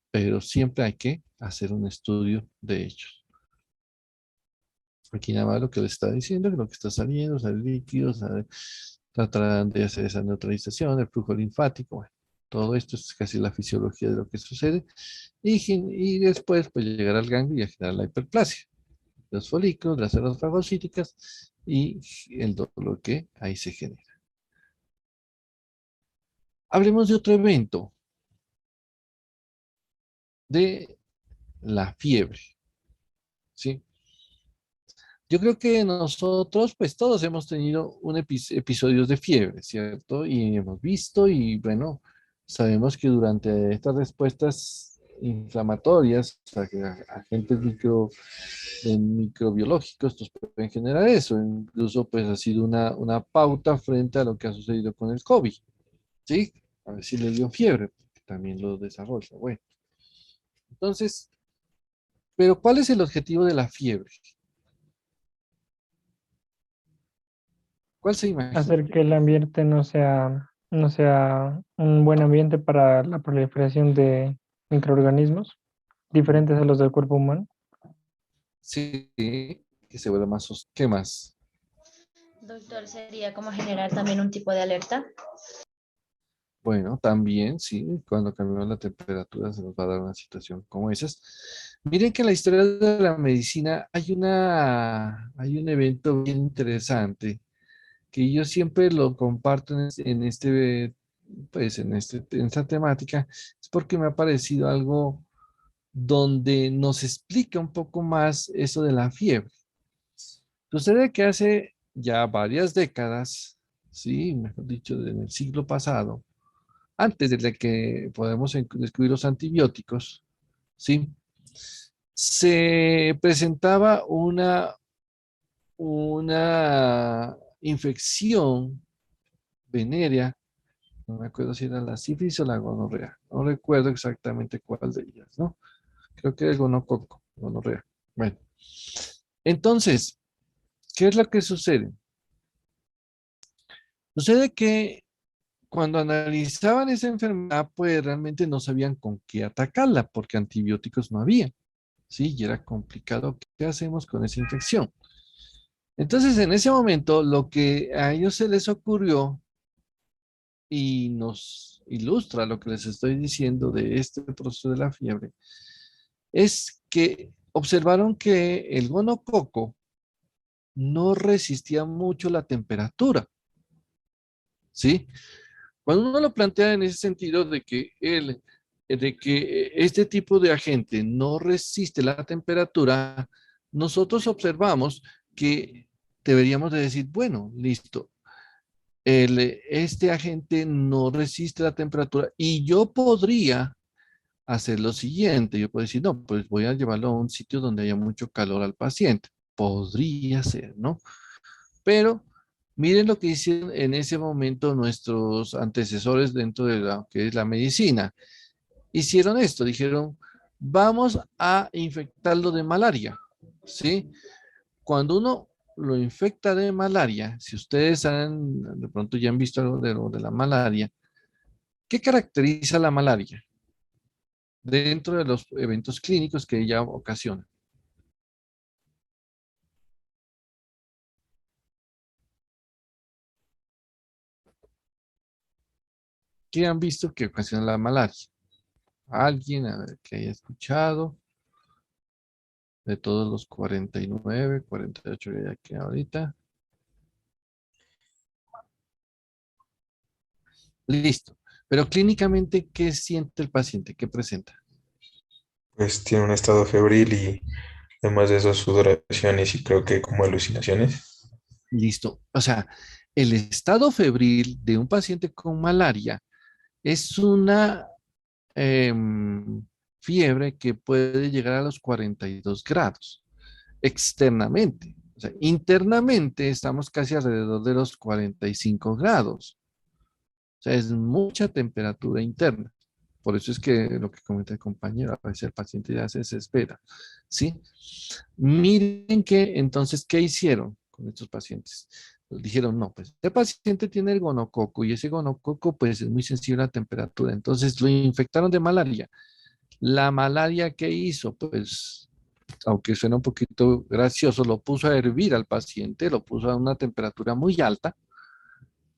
Pero siempre hay que hacer un estudio de ellos. Aquí nada más lo que le está diciendo, que lo que está saliendo, sale líquido, tratarán de hacer esa neutralización, el flujo linfático, bueno, todo esto es casi la fisiología de lo que sucede, y después pues llegar al ganglio y a generar la hiperplasia, los folículos, las células fagocíticas y el dolor que ahí se genera. Hablemos de otro evento, de la fiebre, ¿sí? Yo creo que nosotros, pues todos hemos tenido episodios de fiebre, ¿cierto? Y hemos visto y bueno, sabemos que durante estas respuestas inflamatorias, agentes microbiológicos, estos pueden generar eso. Incluso pues ha sido una pauta frente a lo que ha sucedido con el COVID, ¿sí? A ver si le dio fiebre, porque también lo desarrolla. Bueno, entonces, pero ¿cuál es el objetivo de la fiebre? ¿Cuál se imagina? Hacer que el ambiente no sea un buen ambiente para la proliferación de microorganismos diferentes a los del cuerpo humano. Sí, que se vuelva más ¿Qué más? Doctor, sería como generar también un tipo de alerta. Bueno, también, sí, cuando cambiamos la temperatura se nos va a dar una situación como esas. Miren que en la historia de la medicina hay un evento bien interesante que yo siempre lo comparto en esta temática, es porque me ha parecido algo donde nos explica un poco más eso de la fiebre. Sucede que hace ya varias décadas, sí, mejor dicho, en el siglo pasado, antes de que podamos descubrir los antibióticos, sí, se presentaba una infección venérea, no me acuerdo si era la sífilis o la gonorrea, no recuerdo exactamente cuál de ellas, ¿no? Creo que era el gonococo, gonorrea. Bueno, entonces, ¿qué es lo que sucede? Sucede que cuando analizaban esa enfermedad, pues realmente no sabían con qué atacarla, porque antibióticos no había, ¿sí? Y era complicado. ¿Qué hacemos con esa infección? Entonces, en ese momento, lo que a ellos se les ocurrió y nos ilustra lo que les estoy diciendo de este proceso de la fiebre, es que observaron que el gonococo no resistía mucho la temperatura, ¿sí? Cuando uno lo plantea en ese sentido de que este tipo de agente no resiste la temperatura, nosotros observamos que deberíamos de decir, bueno, listo, este agente no resiste la temperatura y yo podría hacer lo siguiente, yo puedo decir, no, pues voy a llevarlo a un sitio donde haya mucho calor al paciente. Podría ser, ¿no? Pero miren lo que hicieron en ese momento nuestros antecesores dentro de lo que es la medicina. Hicieron esto, dijeron, vamos a infectarlo de malaria, ¿sí? Cuando uno lo infecta de malaria, si ustedes de pronto ya han visto algo de la malaria, ¿qué caracteriza la malaria dentro de los eventos clínicos que ella ocasiona? ¿Qué han visto que ocasiona la malaria? ¿Alguien a ver, que haya escuchado? De todos los 49, 48 que hay aquí ahorita. Listo. Pero clínicamente, ¿qué siente el paciente? ¿Qué presenta? Pues tiene un estado febril y además de eso sudoraciones y creo que como alucinaciones. Listo. O sea, el estado febril de un paciente con malaria es una fiebre que puede llegar a los 42 grados externamente. O sea, internamente estamos casi alrededor de los 45 grados. O sea, es mucha temperatura interna. Por eso es que lo que comenta el compañero, a veces el paciente ya se desespera. ¿Sí? Miren que entonces, ¿qué hicieron con estos pacientes? Pues dijeron, no, pues este paciente tiene el gonococo y ese gonococo pues es muy sensible a la temperatura. Entonces lo infectaron de malaria. La malaria, ¿qué hizo? Pues, aunque suena un poquito gracioso, lo puso a hervir al paciente, lo puso a una temperatura muy alta.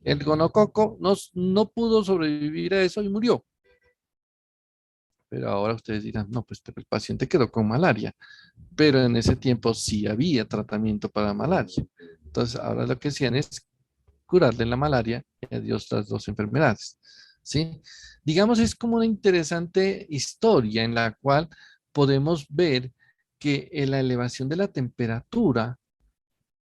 El gonococo no pudo sobrevivir a eso y murió. Pero ahora ustedes dirán, no, pues pero el paciente quedó con malaria. Pero en ese tiempo sí había tratamiento para malaria. Entonces ahora lo que hacían es curarle la malaria y adiós las dos enfermedades. ¿Sí? Digamos, es como una interesante historia en la cual podemos ver que la elevación de la temperatura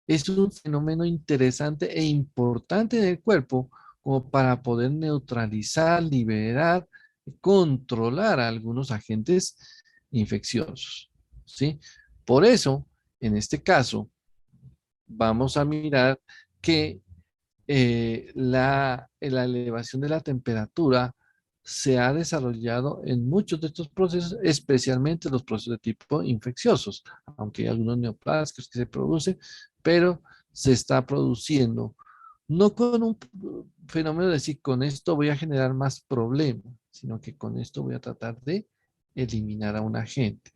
es un fenómeno interesante e importante en el cuerpo como para poder neutralizar, liberar, controlar a algunos agentes infecciosos, ¿sí? Por eso, en este caso, vamos a mirar que la elevación de la temperatura se ha desarrollado en muchos de estos procesos, especialmente los procesos de tipo infecciosos, aunque hay algunos neoplásicos que se producen, pero se está produciendo No con un fenómeno de decir, con esto voy a generar más problemas, sino que con esto voy a tratar de eliminar a un agente.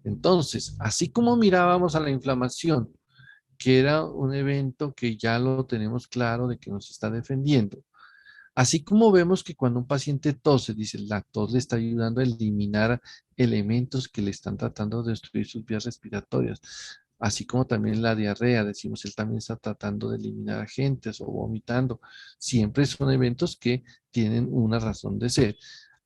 Entonces, así como mirábamos a la inflamación, que era un evento que ya lo tenemos claro de que nos está defendiendo, así como vemos que cuando un paciente tose, dice, la tos le está ayudando a eliminar elementos que le están tratando de destruir sus vías respiratorias. Así como también la diarrea, decimos, él también está tratando de eliminar agentes o vomitando. Siempre son eventos que tienen una razón de ser.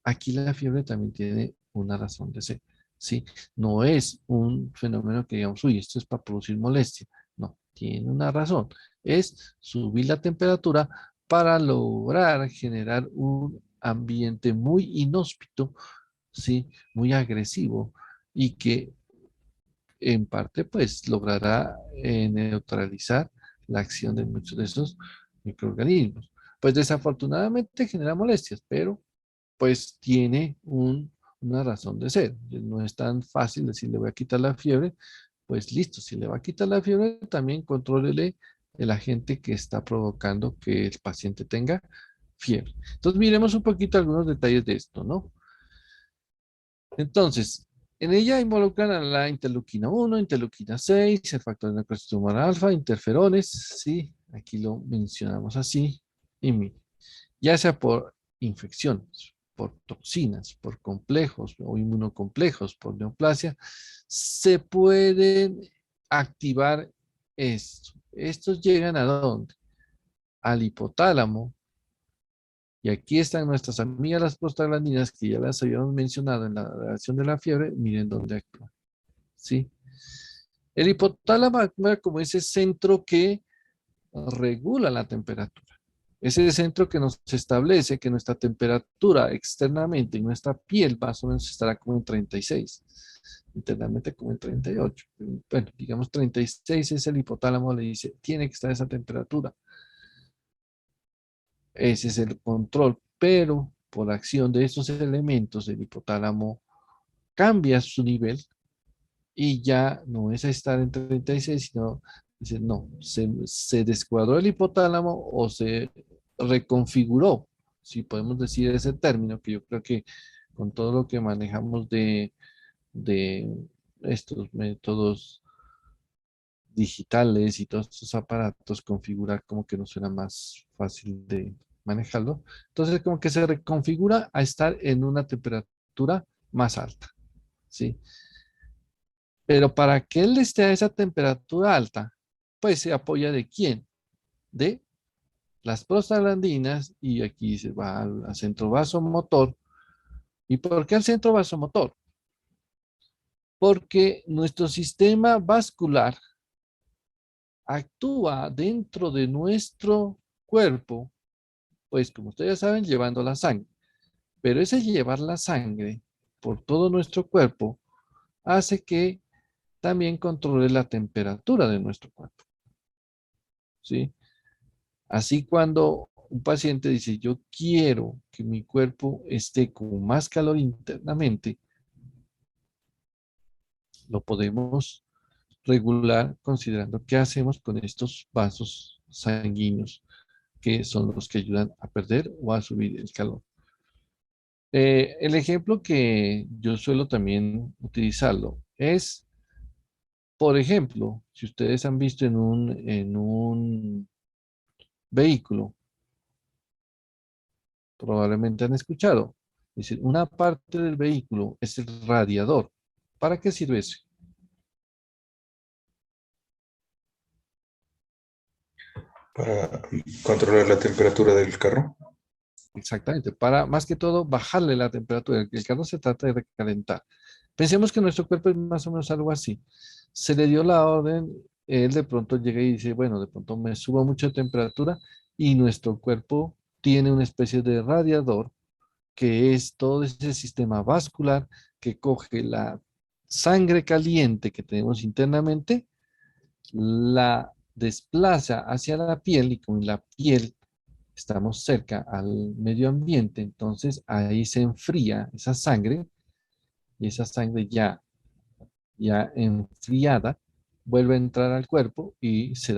Aquí la fiebre también tiene una razón de ser. ¿Sí? No es un fenómeno que digamos, uy, esto es para producir molestia. No, tiene una razón. Es subir la temperatura para lograr generar un ambiente muy inhóspito, ¿sí? Muy agresivo y que en parte pues logrará neutralizar la acción de muchos de esos microorganismos. Pues desafortunadamente genera molestias, pero pues tiene una razón de ser. No es tan fácil decir le voy a quitar la fiebre, pues listo, si le va a quitar la fiebre, también contrólele el agente que está provocando que el paciente tenga fiebre. Entonces miremos un poquito algunos detalles de esto, ¿no? Entonces, en ella involucran a la interleuquina 1, interleuquina 6, el factor de necrosis tumoral alfa, interferones, ¿sí? Aquí lo mencionamos así. Y mire, ya sea por infecciones, por toxinas, por complejos o inmunocomplejos, por neoplasia, se pueden activar esto. Estos llegan ¿a dónde? Al hipotálamo. Y aquí están nuestras amigas las prostaglandinas que ya las habíamos mencionado en la relación de la fiebre. Miren dónde actúan. ¿Sí? El hipotálamo actúa como ese centro que regula la temperatura. Ese centro que nos establece que nuestra temperatura externamente en nuestra piel más o menos estará como en 36, internamente como en 38. Bueno, digamos 36 es el hipotálamo, le dice, tiene que estar a esa temperatura. Ese es el control, pero por acción de estos elementos, el hipotálamo cambia su nivel y ya no es estar en 36, sino dice, no, se descuadró el hipotálamo o se reconfiguró, si podemos decir ese término, que yo creo que con todo lo que manejamos de estos métodos digitales y todos estos aparatos, configurar como que nos suena más fácil de manejarlo. Entonces como que se reconfigura a estar en una temperatura más alta, ¿sí? Pero para que él esté a esa temperatura alta, pues se apoya de quién? De las prostaglandinas y aquí se va al centro vasomotor. ¿Y por qué al centro vasomotor? Porque nuestro sistema vascular actúa dentro de nuestro cuerpo, pues como ustedes ya saben, llevando la sangre. Pero ese llevar la sangre por todo nuestro cuerpo hace que también controle la temperatura de nuestro cuerpo. ¿Sí? Así cuando un paciente dice, yo quiero que mi cuerpo esté con más calor internamente, lo podemos regular considerando qué hacemos con estos vasos sanguíneos que son los que ayudan a perder o a subir el calor. El ejemplo que yo suelo también utilizarlo es, por ejemplo, si ustedes han visto en un vehículo, probablemente han escuchado, es decir, una parte del vehículo es el radiador. ¿Para qué sirve eso? Para controlar la temperatura del carro. Exactamente, para más que todo bajarle la temperatura. El carro se trata de recalentar. Pensemos que nuestro cuerpo es más o menos algo así. Se le dio la orden, él de pronto llega y dice, bueno, de pronto me subo mucho de temperatura y nuestro cuerpo tiene una especie de radiador que es todo ese sistema vascular que coge la sangre caliente que tenemos internamente, la desplaza hacia la piel y con la piel estamos cerca al medio ambiente, entonces ahí se enfría esa sangre y esa sangre ya enfriada vuelve a entrar al cuerpo y se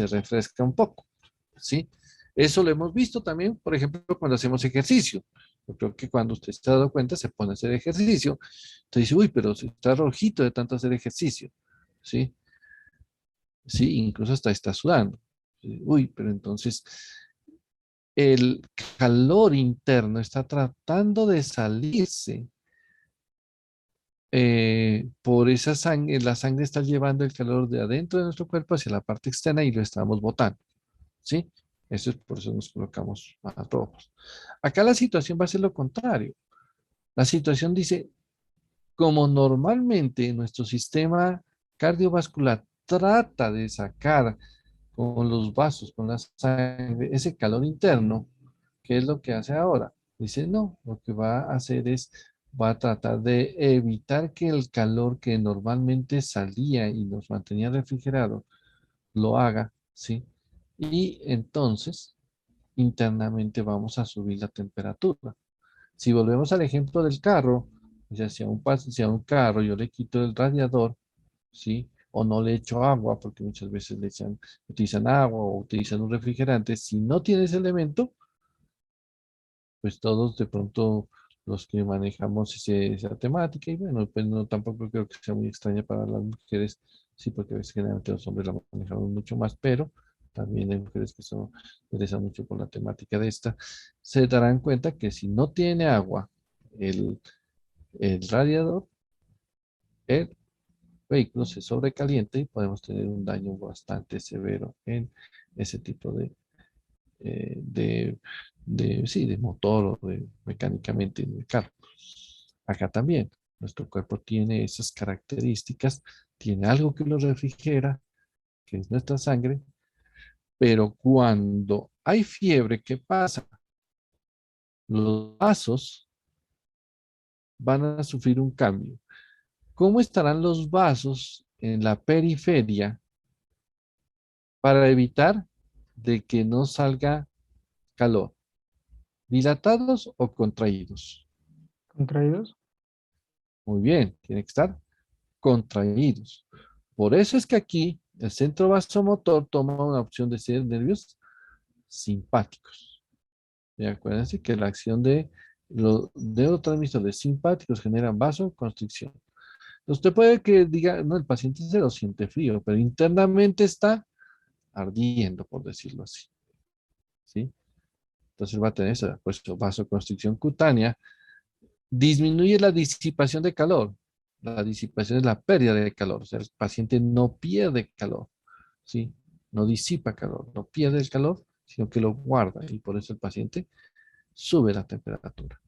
refresca un poco. ¿sí? Eso lo hemos visto también, por ejemplo, cuando hacemos ejercicio. Yo creo que cuando usted se ha dado cuenta, se pone a hacer ejercicio, entonces dice, uy, pero se está rojito de tanto hacer ejercicio, ¿sí? Sí, incluso hasta está sudando. Sí, uy, pero entonces el calor interno está tratando de salirse por esa sangre, la sangre está llevando el calor de adentro de nuestro cuerpo hacia la parte externa y lo estamos botando, ¿sí? Eso es por eso nos colocamos más rojos. Acá la situación va a ser lo contrario. La situación dice, como normalmente nuestro sistema cardiovascular trata de sacar con los vasos, con la sangre, ese calor interno, ¿qué es lo que hace ahora? Dice, no, lo que va a hacer es, va a tratar de evitar que el calor que normalmente salía y nos mantenía refrigerados, lo haga, ¿sí? Y entonces, internamente vamos a subir la temperatura. Si volvemos al ejemplo del carro, ya si a un carro yo le quito el radiador, ¿sí? O no le echo agua, porque muchas veces utilizan agua o utilizan un refrigerante. Si no tiene ese elemento, pues todos de pronto los que manejamos esa temática, y bueno, pues no, tampoco creo que sea muy extraña para las mujeres, sí, porque a veces generalmente los hombres la manejamos mucho más, pero también hay mujeres que se interesan mucho por la temática de esta, se darán cuenta que si no tiene agua el, el radiador, el vehículo se sobrecalienta y podemos tener un daño bastante severo en ese tipo de, sí, de motor o de mecánicamente en el carro. Acá también, nuestro cuerpo tiene esas características, tiene algo que lo refrigera, que es nuestra sangre, pero cuando hay fiebre, ¿qué pasa? Los vasos van a sufrir un cambio. ¿Cómo estarán los vasos en la periferia para evitar de que no salga calor? ¿Dilatados o contraídos? ¿Contraídos? Muy bien, tiene que estar contraídos. Por eso es que aquí el centro vasomotor toma una opción de ser nervios simpáticos. Y acuérdense que la acción de los neurotransmisores simpáticos generan vasoconstricción. Usted puede que diga, no, el paciente se lo siente frío, pero internamente está ardiendo, por decirlo así. ¿Sí? Entonces va a tener esa pues, vasoconstricción cutánea. Disminuye la disipación de calor. La disipación es la pérdida de calor. O sea, el paciente no pierde calor, ¿sí? No disipa calor, no pierde el calor, sino que lo guarda. Y por eso el paciente sube la temperatura.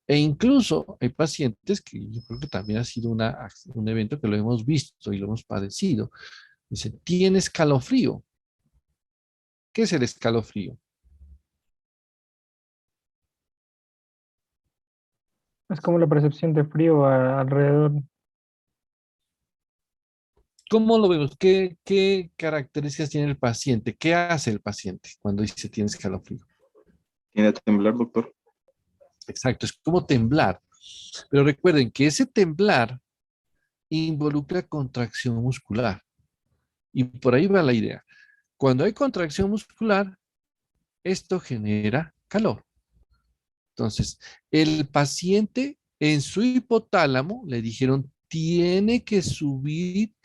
E incluso hay pacientes que yo creo que también ha sido un evento que lo hemos visto y lo hemos padecido. Dice, ¿tienes escalofrío? ¿Qué es el escalofrío? Es como la percepción de frío alrededor. ¿Cómo lo vemos? ¿Qué características tiene el paciente? ¿Qué hace el paciente cuando dice tienes escalofrío? ¿Tiene a temblar, doctor? Exacto, es como temblar. Pero recuerden que ese temblar involucra contracción muscular. Y por ahí va la idea. Cuando hay contracción muscular, esto genera calor. Entonces, el paciente en su hipotálamo le dijeron, tiene que subir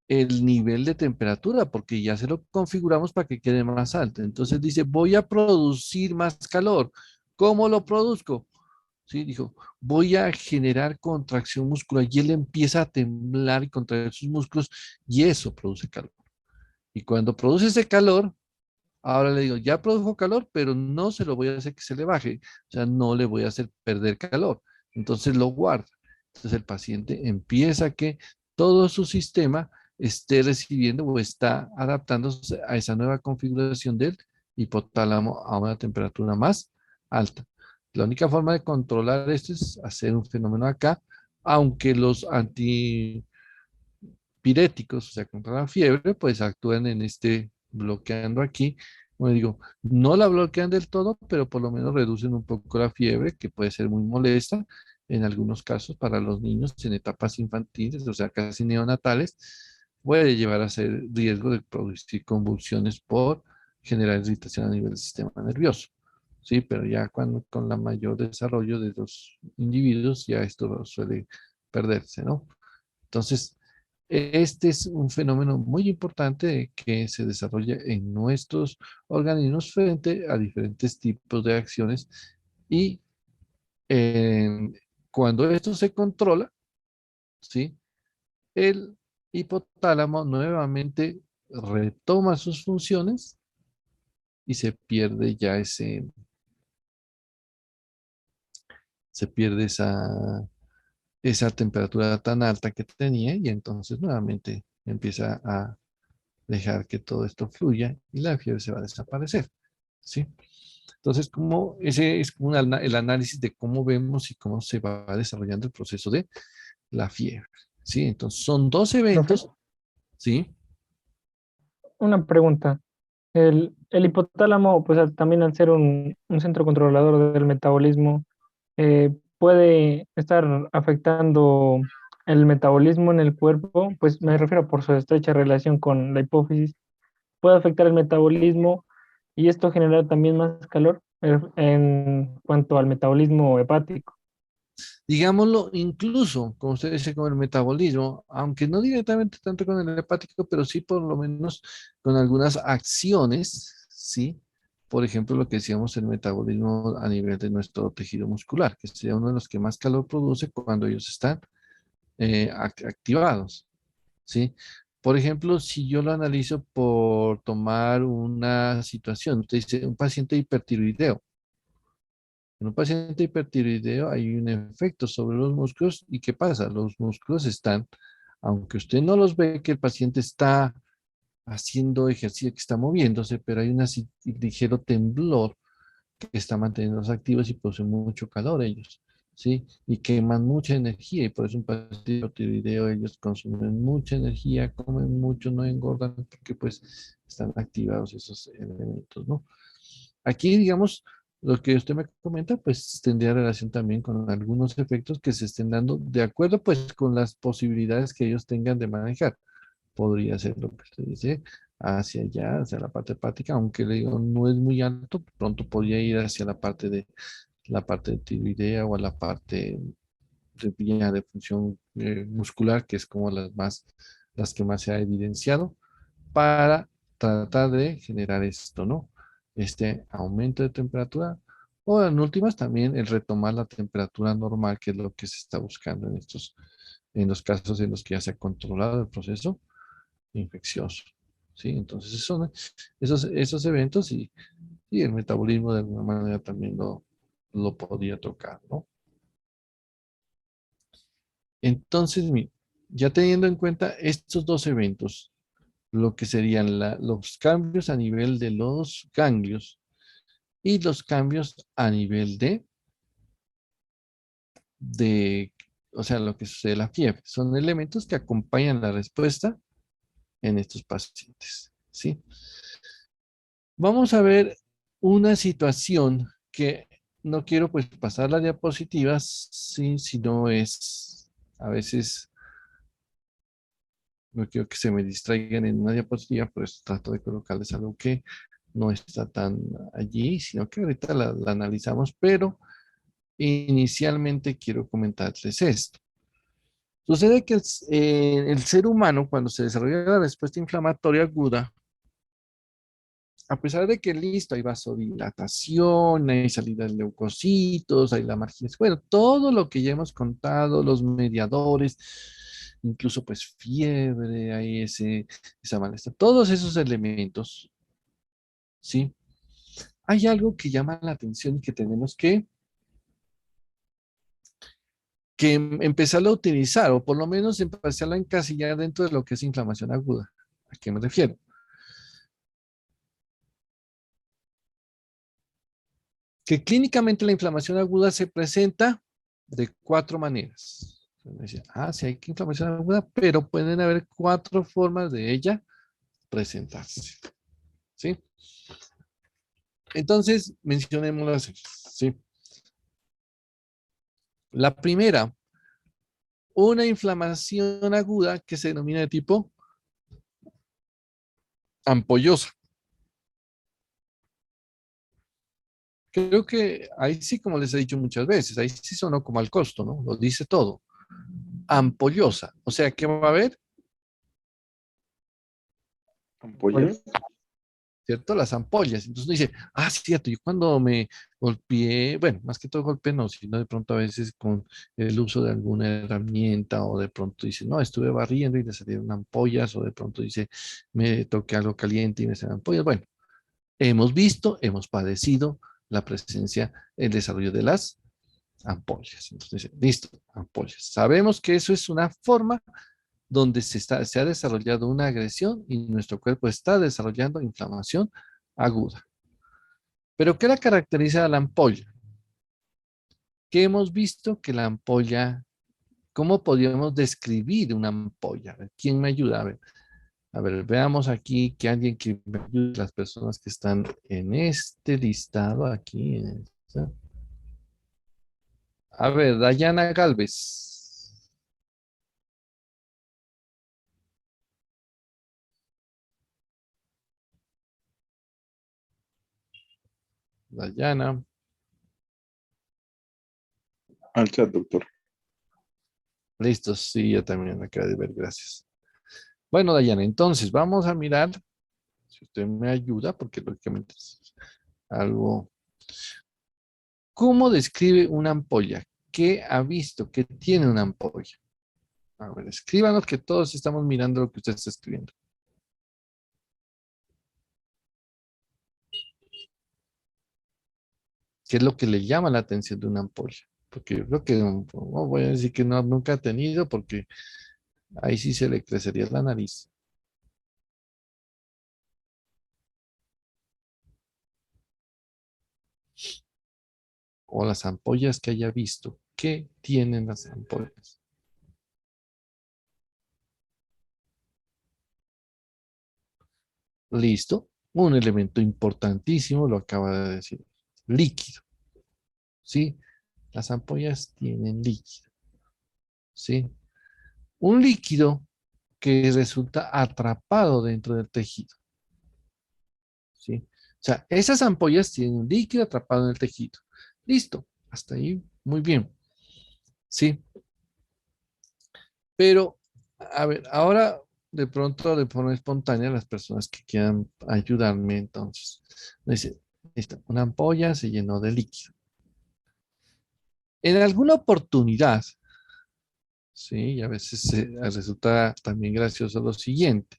el nivel de temperatura porque ya se lo configuramos para que quede más alto. Entonces dice, voy a producir más calor. ¿Cómo lo produzco? Sí, dijo, voy a generar contracción muscular y él empieza a temblar y contraer sus músculos y eso produce calor. Y cuando produce ese calor, ahora le digo, ya produjo calor, pero no se lo voy a hacer que se le baje. O sea, no le voy a hacer perder calor. Entonces lo guarda. Entonces el paciente empieza a que todo su sistema esté recibiendo o está adaptándose a esa nueva configuración del hipotálamo a una temperatura más alta. La única forma de controlar esto es hacer un fenómeno acá, aunque los antipiréticos, o sea, contra la fiebre, pues actúan en este bloqueando aquí. Como digo, no la bloquean del todo, pero por lo menos reducen un poco la fiebre, que puede ser muy molesta en algunos casos para los niños en etapas infantiles, o sea, casi neonatales, puede llevar a ser riesgo de producir convulsiones por generar irritación a nivel del sistema nervioso. Sí, pero ya cuando con la mayor desarrollo de los individuos, ya esto suele perderse, ¿no? Entonces, este es un fenómeno muy importante que se desarrolla en nuestros organismos frente a diferentes tipos de acciones y cuando esto se controla, ¿sí? El hipotálamo nuevamente retoma sus funciones y se pierde esa temperatura tan alta que tenía y entonces nuevamente empieza a dejar que todo esto fluya y la fiebre se va a desaparecer, ¿sí? Entonces, como ese es como el análisis de cómo vemos y cómo se va desarrollando el proceso de la fiebre, ¿sí? Entonces, son dos Profe, eventos, ¿sí? una pregunta. El hipotálamo, pues también al ser un centro controlador del metabolismo, puede estar afectando el metabolismo en el cuerpo, pues me refiero por su estrecha relación con la hipófisis, puede afectar el metabolismo y esto genera también más calor en cuanto al metabolismo hepático. Digámoslo, incluso, como usted dice, con el metabolismo, aunque no directamente tanto con el hepático, pero sí por lo menos con algunas acciones, ¿sí? Por ejemplo, lo que decíamos, el metabolismo a nivel de nuestro tejido muscular, que sería uno de los que más calor produce cuando ellos están activados, ¿sí? Por ejemplo, si yo lo analizo por tomar una situación, usted dice, un paciente hipertiroideo. En un paciente hipertiroideo hay un efecto sobre los músculos y ¿qué pasa? Los músculos están, aunque usted no los ve que el paciente está haciendo ejercicio, que está moviéndose, pero hay un ligero temblor que está manteniéndose activos y producen mucho calor ellos, ¿sí? Y queman mucha energía y por eso un paciente hipertiroideo ellos consumen mucha energía, comen mucho, no engordan porque pues están activados esos elementos, ¿no? Aquí, digamos, lo que usted me comenta, pues tendría relación también con algunos efectos que se estén dando de acuerdo, pues, con las posibilidades que ellos tengan de manejar. Podría ser lo que usted dice, hacia allá, hacia la parte hepática, aunque le digo, no es muy alto, pronto podría ir hacia la parte de tiroidea o a la parte de vía de función muscular, que es como las que más se ha evidenciado para tratar de generar esto, ¿no? Este aumento de temperatura o en últimas también el retomar la temperatura normal, que es lo que se está buscando en los casos en los que ya se ha controlado el proceso infeccioso, ¿sí? Entonces son esos eventos y el metabolismo de alguna manera también lo podría tocar, ¿no? Entonces, ya teniendo en cuenta estos dos eventos, lo que serían los cambios a nivel de los ganglios y los cambios a nivel de, o sea, lo que sucede en la fiebre. Son elementos que acompañan la respuesta en estos pacientes, ¿sí? Vamos a ver una situación que no quiero pues pasar las diapositivas, ¿sí? Si no es, a veces no quiero que se me distraigan en una diapositiva, pues trato de colocarles algo que no está tan allí, sino que ahorita la analizamos, pero inicialmente quiero comentarles esto. Sucede que el ser humano, cuando se desarrolla la respuesta inflamatoria aguda, a pesar de que listo, hay vasodilatación, hay salida de leucocitos, hay la marginez, bueno, todo lo que ya hemos contado, los mediadores, incluso pues fiebre, hay esa malestar, todos esos elementos, ¿sí? Hay algo que llama la atención y que tenemos que empezarlo a utilizar, o por lo menos empezarlo a encasillar dentro de lo que es inflamación aguda. ¿A qué me refiero? Que clínicamente la inflamación aguda se presenta de 4 maneras. Sí hay inflamación aguda, pero pueden haber 4 formas de ella presentarse. ¿Sí? Entonces, mencionémoslas. ¿Sí? La primera, una inflamación aguda que se denomina de tipo ampollosa. Creo que ahí sí, como les he dicho muchas veces, ahí sí sonó como al costo, ¿no? Lo dice todo. Ampollosa. O sea, ¿qué va a haber? Ampollas. ¿Cierto? Las ampollas. Entonces uno dice, ah, sí, cierto, yo cuando me golpeé, bueno, más que todo golpe no, sino de pronto a veces con el uso de alguna herramienta o de pronto dice, no, estuve barriendo y le salieron ampollas o de pronto dice, me toqué algo caliente y me salieron ampollas. Bueno, hemos visto, hemos padecido la presencia, el desarrollo de las ampollas. Entonces dice, listo, ampollas. Sabemos que eso es una forma donde se ha desarrollado una agresión y nuestro cuerpo está desarrollando inflamación aguda. ¿Pero qué la caracteriza a la ampolla? Que hemos visto que la ampolla, ¿cómo podríamos describir una ampolla? A ver, ¿quién me ayuda? A ver, veamos aquí que alguien que me ayude, las personas que están en este listado aquí. A ver, Dayana Galvez. Dayana. Al chat, doctor. Listo, sí, yo también me acabo de ver, gracias. Bueno, Dayana, entonces vamos a mirar, si usted me ayuda, porque lógicamente es algo. ¿Cómo describe una ampolla? ¿Qué ha visto? ¿Qué tiene una ampolla? A ver, escríbanos que todos estamos mirando lo que usted está escribiendo. ¿Qué es lo que le llama la atención de una ampolla? Porque yo creo que no voy a decir que no, nunca ha tenido, porque ahí sí se le crecería la nariz. O las ampollas que haya visto. ¿Qué tienen las ampollas? Listo. Un elemento importantísimo lo acaba de decir. Líquido. ¿Sí? Las ampollas tienen líquido. ¿Sí? Un líquido que resulta atrapado dentro del tejido. ¿Sí? O sea, esas ampollas tienen un líquido atrapado en el tejido. Listo. Hasta ahí, muy bien. ¿Sí? Pero, a ver, ahora de pronto, de forma espontánea, las personas que quieran ayudarme, entonces, dice, listo, una ampolla se llenó de líquido. En alguna oportunidad, sí, y a veces resulta también gracioso lo siguiente.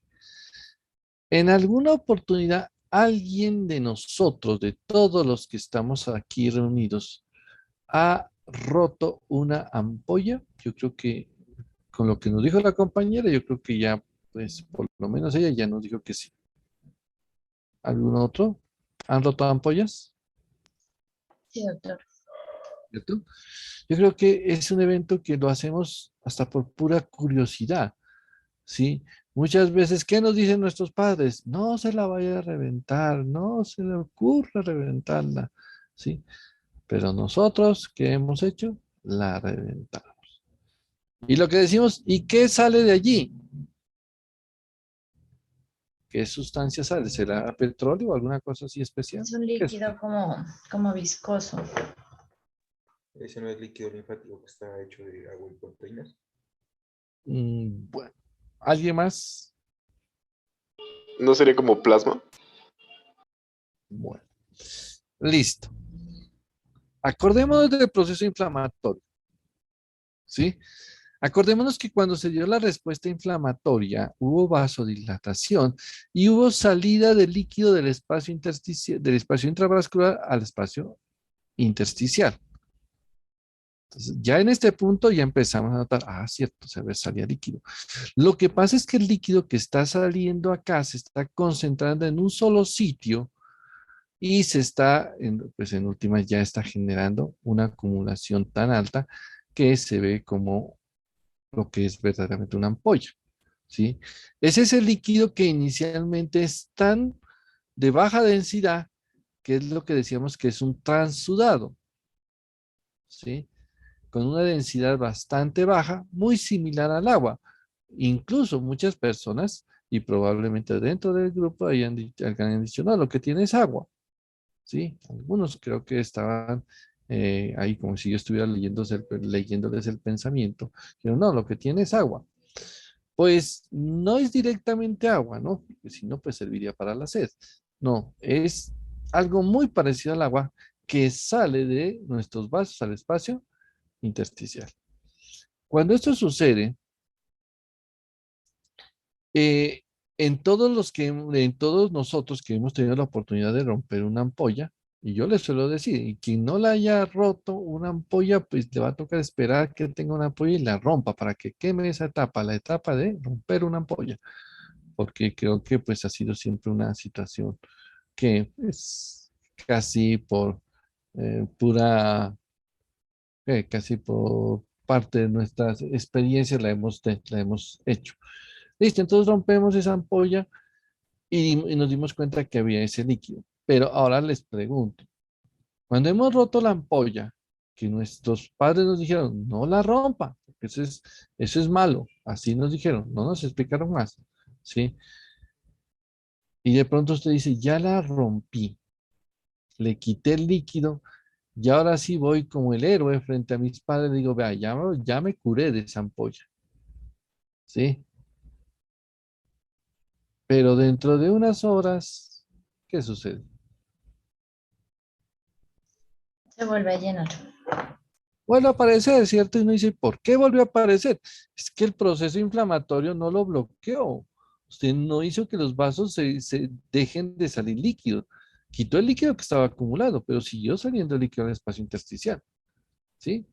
En alguna oportunidad, alguien de nosotros, de todos los que estamos aquí reunidos, ha roto una ampolla. Yo creo que con lo que nos dijo la compañera, yo creo que ya, pues, por lo menos ella ya nos dijo que sí. ¿Algún otro? ¿Han roto ampollas? Sí, doctor. ¿Cierto? Yo creo que es un evento que lo hacemos hasta por pura curiosidad, ¿sí? Muchas veces, ¿qué nos dicen nuestros padres? No se la vaya a reventar, no se le ocurra reventarla, ¿sí? Pero nosotros, ¿qué hemos hecho? La reventamos. Y lo que decimos, ¿y qué sale de allí? ¿Qué sustancia sale? ¿Será petróleo o alguna cosa así especial? Es un ¿Qué es? líquido como viscoso. Ese no es líquido linfático que está hecho de agua y proteínas. Bueno, ¿alguien más? ¿No sería como plasma? Bueno, listo. Acordémonos del proceso inflamatorio, ¿sí? Acordémonos que cuando se dio la respuesta inflamatoria, hubo vasodilatación y hubo salida del líquido del espacio intersticial, del espacio intravascular al espacio intersticial. Entonces, ya en este punto ya empezamos a notar, ah, cierto, se ve, salía líquido. Lo que pasa es que el líquido que está saliendo acá se está concentrando en un solo sitio y se está, pues en última ya está generando una acumulación tan alta que se ve como lo que es verdaderamente una ampolla, ¿sí? Es ese líquido que inicialmente es tan de baja densidad, que es lo que decíamos que es un transudado, ¿sí? Con una densidad bastante baja, muy similar al agua. Incluso muchas personas, y probablemente dentro del grupo hayan dicho, no, lo que tiene es agua. ¿sí? Algunos creo que estaban ahí como si yo estuviera leyéndoles el pensamiento, pero no, lo que tiene es agua. Pues no es directamente agua, ¿no? Porque si no, pues serviría para la sed. No, es algo muy parecido al agua que sale de nuestros vasos al espacio intersticial. Cuando esto sucede, eh, en todos nosotros que hemos tenido la oportunidad de romper una ampolla, y yo les suelo decir, y quien no la haya roto una ampolla, pues le va a tocar esperar que tenga una ampolla y la rompa para que queme esa etapa, la etapa de romper una ampolla, porque creo que pues ha sido siempre una situación que es casi por casi por parte de nuestras experiencias la hemos hecho. Listo, entonces rompemos esa ampolla y nos dimos cuenta que había ese líquido. Pero ahora les pregunto, cuando hemos roto la ampolla, que nuestros padres nos dijeron, no la rompa, porque eso es malo, así nos dijeron, no nos explicaron más, ¿sí? Y de pronto usted dice, ya la rompí, le quité el líquido, y ahora sí voy como el héroe frente a mis padres, digo, vea, ya me curé de esa ampolla, ¿sí? Pero dentro de unas horas, ¿qué sucede? Se vuelve a llenar. Vuelve a aparecer, ¿cierto? Y uno dice, ¿por qué volvió a aparecer? Es que el proceso inflamatorio no lo bloqueó. Usted no hizo que los vasos se dejen de salir líquido. Quitó el líquido que estaba acumulado, pero siguió saliendo líquido al espacio intersticial, ¿sí?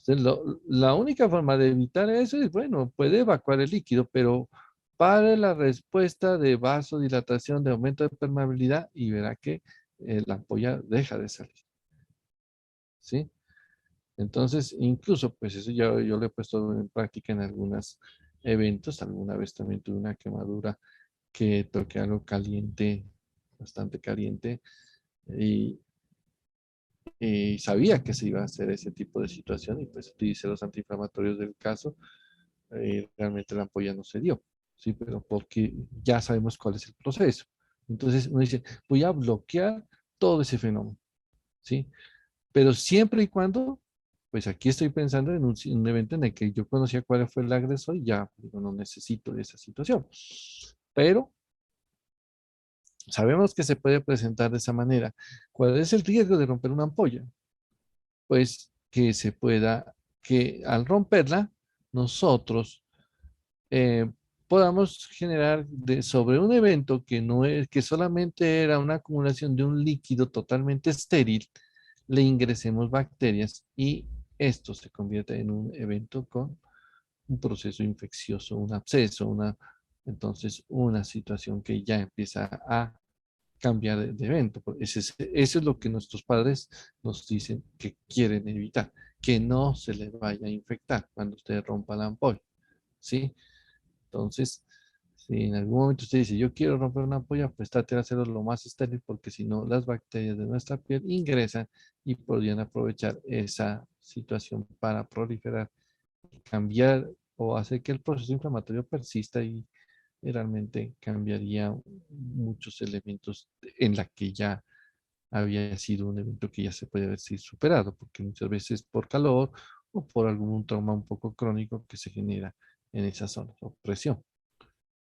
Entonces, la única forma de evitar eso es, bueno, puede evacuar el líquido, pero pare la respuesta de vasodilatación, de aumento de permeabilidad y verá que la ampolla deja de salir, ¿sí? Entonces, incluso, pues eso yo lo he puesto en práctica en algunos eventos. Alguna vez también tuve una quemadura que toqué algo caliente, bastante caliente, y, y sabía que se iba a hacer ese tipo de situación y pues utilicé los antiinflamatorios del caso. Realmente la ampolla no se dio, ¿sí? Pero porque ya sabemos cuál es el proceso. Entonces uno dice, voy a bloquear todo ese fenómeno, ¿sí? Pero siempre y cuando, pues aquí estoy pensando en un evento en el que yo conocía cuál fue el agresor y ya digo, no necesito de esa situación. Pero sabemos que se puede presentar de esa manera. ¿Cuál es el riesgo de romper una ampolla? Pues que se pueda, que al romperla, nosotros eh, podamos generar sobre un evento que no es, que solamente era una acumulación de un líquido totalmente estéril, le ingresemos bacterias y esto se convierte en un evento con un proceso infeccioso, un absceso, entonces una situación que ya empieza a cambiar de evento. Eso es lo que nuestros padres nos dicen que quieren evitar, que no se le vaya a infectar cuando usted rompa la ampolla, ¿sí? Entonces, si en algún momento usted dice, yo quiero romper una ampolla, pues trate de hacerlo lo más estéril porque si no, las bacterias de nuestra piel ingresan y podrían aprovechar esa situación para proliferar, cambiar o hacer que el proceso inflamatorio persista y realmente cambiaría muchos elementos en la que ya había sido un evento que ya se puede haber sido superado, porque muchas veces por calor o por algún trauma un poco crónico que se genera en esa zona, o presión,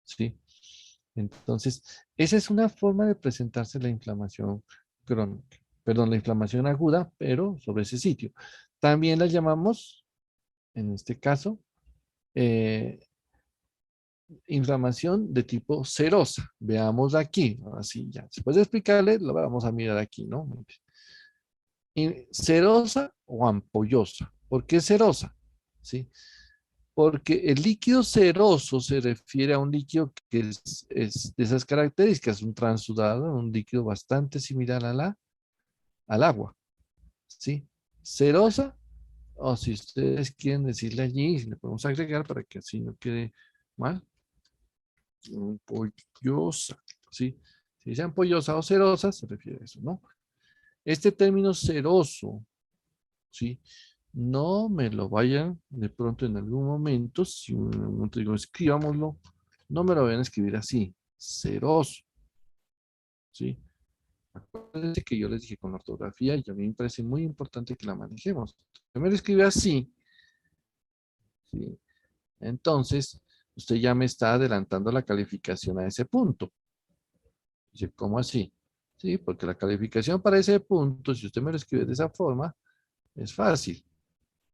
¿sí? Entonces, esa es una forma de presentarse la inflamación crónica, perdón, la inflamación aguda, pero sobre ese sitio. También la llamamos, en este caso, eh, inflamación de tipo serosa. Veamos aquí, así ya. Después de explicarle, lo vamos a mirar aquí, ¿no? Serosa o ampollosa. ¿Por qué serosa? ¿Sí? Porque el líquido seroso se refiere a un líquido que es de esas características, un transudado, un líquido bastante similar al agua, ¿sí? Serosa, o si ustedes quieren decirle allí, le podemos agregar para que así no quede mal, ampollosa, ¿sí? Si dice ampollosa o serosa, se refiere a eso, ¿no? Este término seroso, ¿sí? No me lo vayan de pronto en algún momento, si un momento digo, escribámoslo, no me lo vayan a escribir así, seroso, ¿sí? Acuérdense que yo les dije con ortografía y a mí me parece muy importante que la manejemos. Primero escribe así, ¿sí? Entonces, usted ya me está adelantando la calificación a ese punto. Dice, ¿cómo así? Sí, porque la calificación para ese punto, si usted me lo escribe de esa forma, es fácil.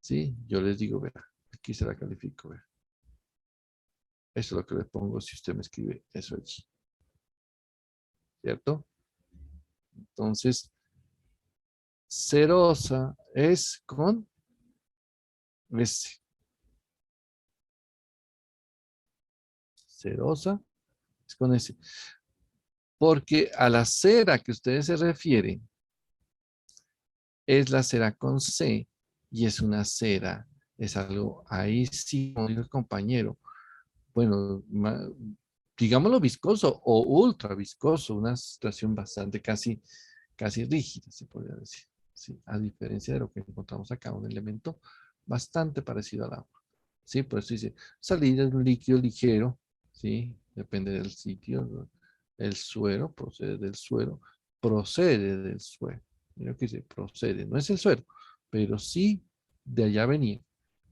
¿Sí? Yo les digo, vea, aquí se la califico, vea. Eso es lo que le pongo si usted me escribe eso allí. ¿Cierto? Entonces, cerosa es con S. Cerosa es con S. Porque a la cera que ustedes se refieren es la cera con C y es una cera, es algo, ahí sí, como dijo el compañero, bueno, digámoslo viscoso o ultra viscoso, una situación bastante casi rígida, se podría decir. ¿Sí? A diferencia de lo que encontramos acá, un elemento bastante parecido al agua. ¿Sí? Por eso dice, salida de un líquido ligero, ¿sí? Depende del sitio, el suero, procede del suero, procede del suero. Mira que dice, procede, no es el suero, pero sí de allá venía,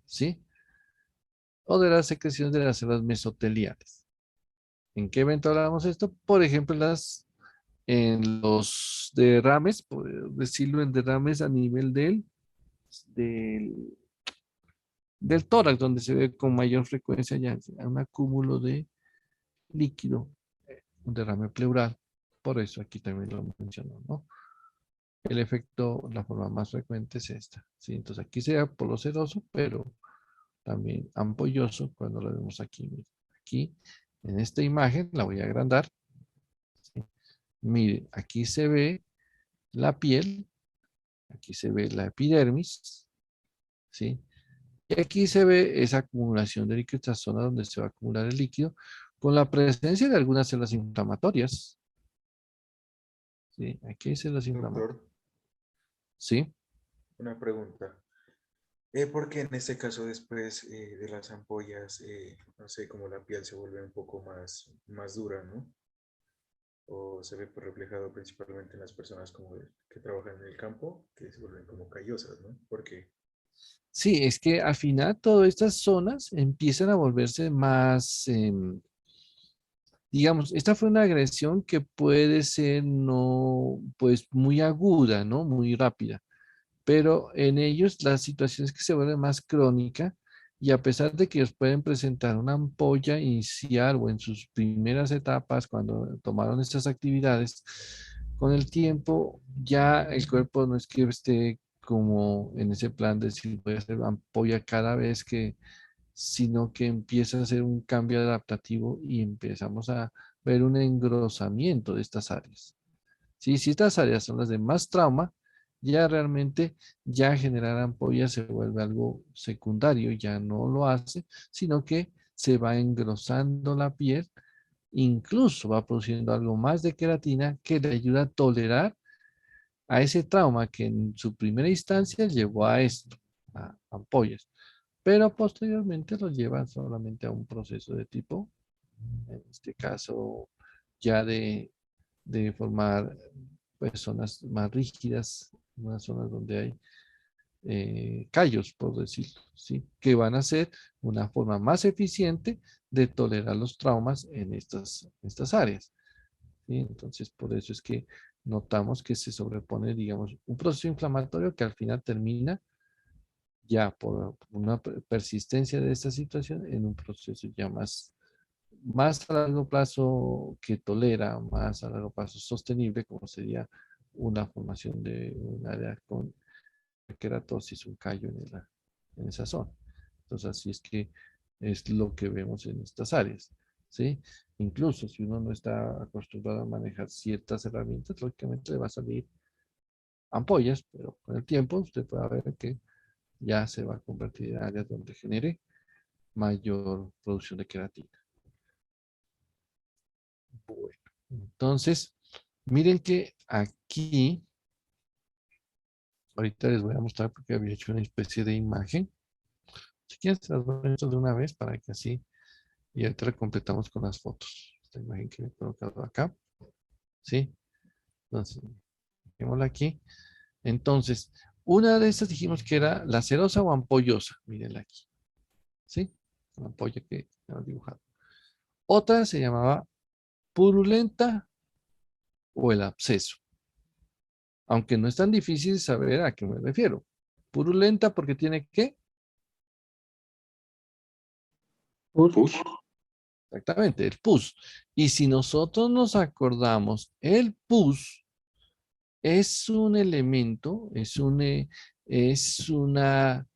¿sí? O de las secreciones de las células mesoteliales. ¿En qué evento hablamos esto? Por ejemplo, en los derrames, por decirlo, en derrames a nivel del, del tórax, donde se ve con mayor frecuencia ya un acúmulo de líquido, un derrame pleural. Por eso aquí también lo mencionó, ¿no? El efecto, la forma más frecuente es esta. ¿Sí? Entonces aquí sería poloceroso, pero también ampolloso cuando lo vemos aquí. Aquí, en esta imagen, la voy a agrandar. ¿Sí? Mire, aquí se ve la piel, aquí se ve la epidermis, ¿sí? Y aquí se ve esa acumulación de líquido, esta zona donde se va a acumular el líquido, con la presencia de algunas células inflamatorias. ¿Sí? Aquí hay células inflamatorias. Doctor, ¿Sí? una pregunta. ¿Por qué en este caso después de las ampollas, no sé, como la piel se vuelve un poco más dura, ¿no? O se ve pues, reflejado principalmente en las personas como que trabajan en el campo, que se vuelven como callosas, ¿no? Porque Sí, es que al final todas estas zonas empiezan a volverse más, digamos, esta fue una agresión que puede ser no, pues muy aguda, ¿no? Muy rápida. Pero en ellos la situación es que se vuelve más crónica y a pesar de que ellos pueden presentar una ampolla inicial o en sus primeras etapas cuando tomaron estas actividades, con el tiempo ya el cuerpo no es que esté como en ese plan de decir voy a hacer ampolla cada vez que, sino que empieza a hacer un cambio adaptativo y empezamos a ver un engrosamiento de estas áreas. ¿Sí? Si estas áreas son las de más trauma, ya realmente ya generar ampollas se vuelve algo secundario, ya no lo hace, sino que se va engrosando la piel, incluso va produciendo algo más de queratina que le ayuda a tolerar a ese trauma que en su primera instancia llevó a esto, a ampollas, pero posteriormente lo lleva solamente a un proceso de tipo, en este caso ya de formar pues, zonas más rígidas, unas zonas donde hay callos, por decirlo, ¿sí? Que van a ser una forma más eficiente de tolerar los traumas en estas áreas. ¿Sí? Entonces, por eso es que notamos que se sobrepone, digamos, un proceso inflamatorio que al final termina ya por una persistencia de esta situación en un proceso ya más a largo plazo que tolera, más a largo plazo sostenible, como sería una formación de un área con queratosis, un callo en esa zona. Entonces, así es que es lo que vemos en estas áreas, ¿sí? Incluso si uno no está acostumbrado a manejar ciertas herramientas, lógicamente le va a salir ampollas, pero con el tiempo usted puede ver que ya se va a convertir en áreas donde genere mayor producción de queratina. Bueno, entonces, miren que aquí, ahorita les voy a mostrar porque había hecho una especie de imagen. Si quieren, se las voy a esto de una vez para que así, y ahorita la completamos con las fotos. Esta imagen que he colocado acá, ¿sí? Entonces, dejémosla aquí. Entonces, una de estas dijimos que era la cerosa o ampollosa. Mírenla aquí. ¿Sí? La ampolla que hemos dibujado. Otra se llamaba purulenta o el absceso. Aunque no es tan difícil saber a qué me refiero. Purulenta porque tiene ¿qué? Pus. Exactamente, el pus. Y si nosotros nos acordamos, el pus es un elemento, es una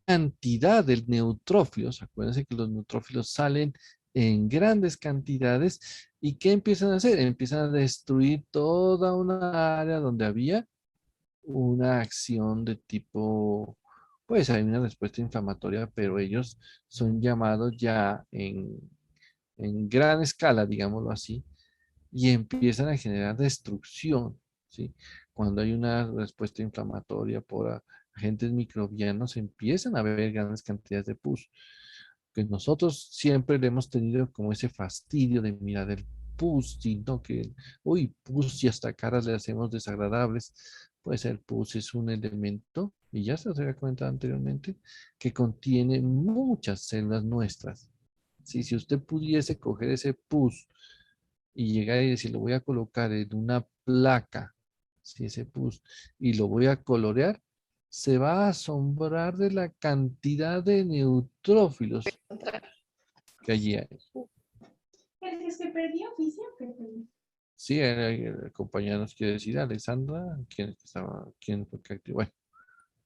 cantidad de neutrófilos. Acuérdense que los neutrófilos salen en grandes cantidades. ¿Y qué empiezan a hacer? Empiezan a destruir toda una área donde había una acción de tipo, pues hay una respuesta inflamatoria, pero ellos son llamados ya en gran escala, digámoslo así, y empiezan a generar destrucción, ¿sí? Cuando hay una respuesta inflamatoria por agentes microbianos, empiezan a haber grandes cantidades de pus. Que nosotros siempre le hemos tenido como ese fastidio de mirar el pus, sino que, uy, pus y hasta caras le hacemos desagradables. Pues el pus es un elemento, y ya se os había comentado anteriormente, que contiene muchas células nuestras. ¿Sí? Si usted pudiese coger ese pus y llegar y decir, lo voy a colocar en una placa, ¿sí? Ese pus, y lo voy a colorear, se va a asombrar de la cantidad de neutrófilos que allí hay. Es que perdió, Sí, el compañero nos quiere decir, Alexandra, quién fue que activó? Bueno,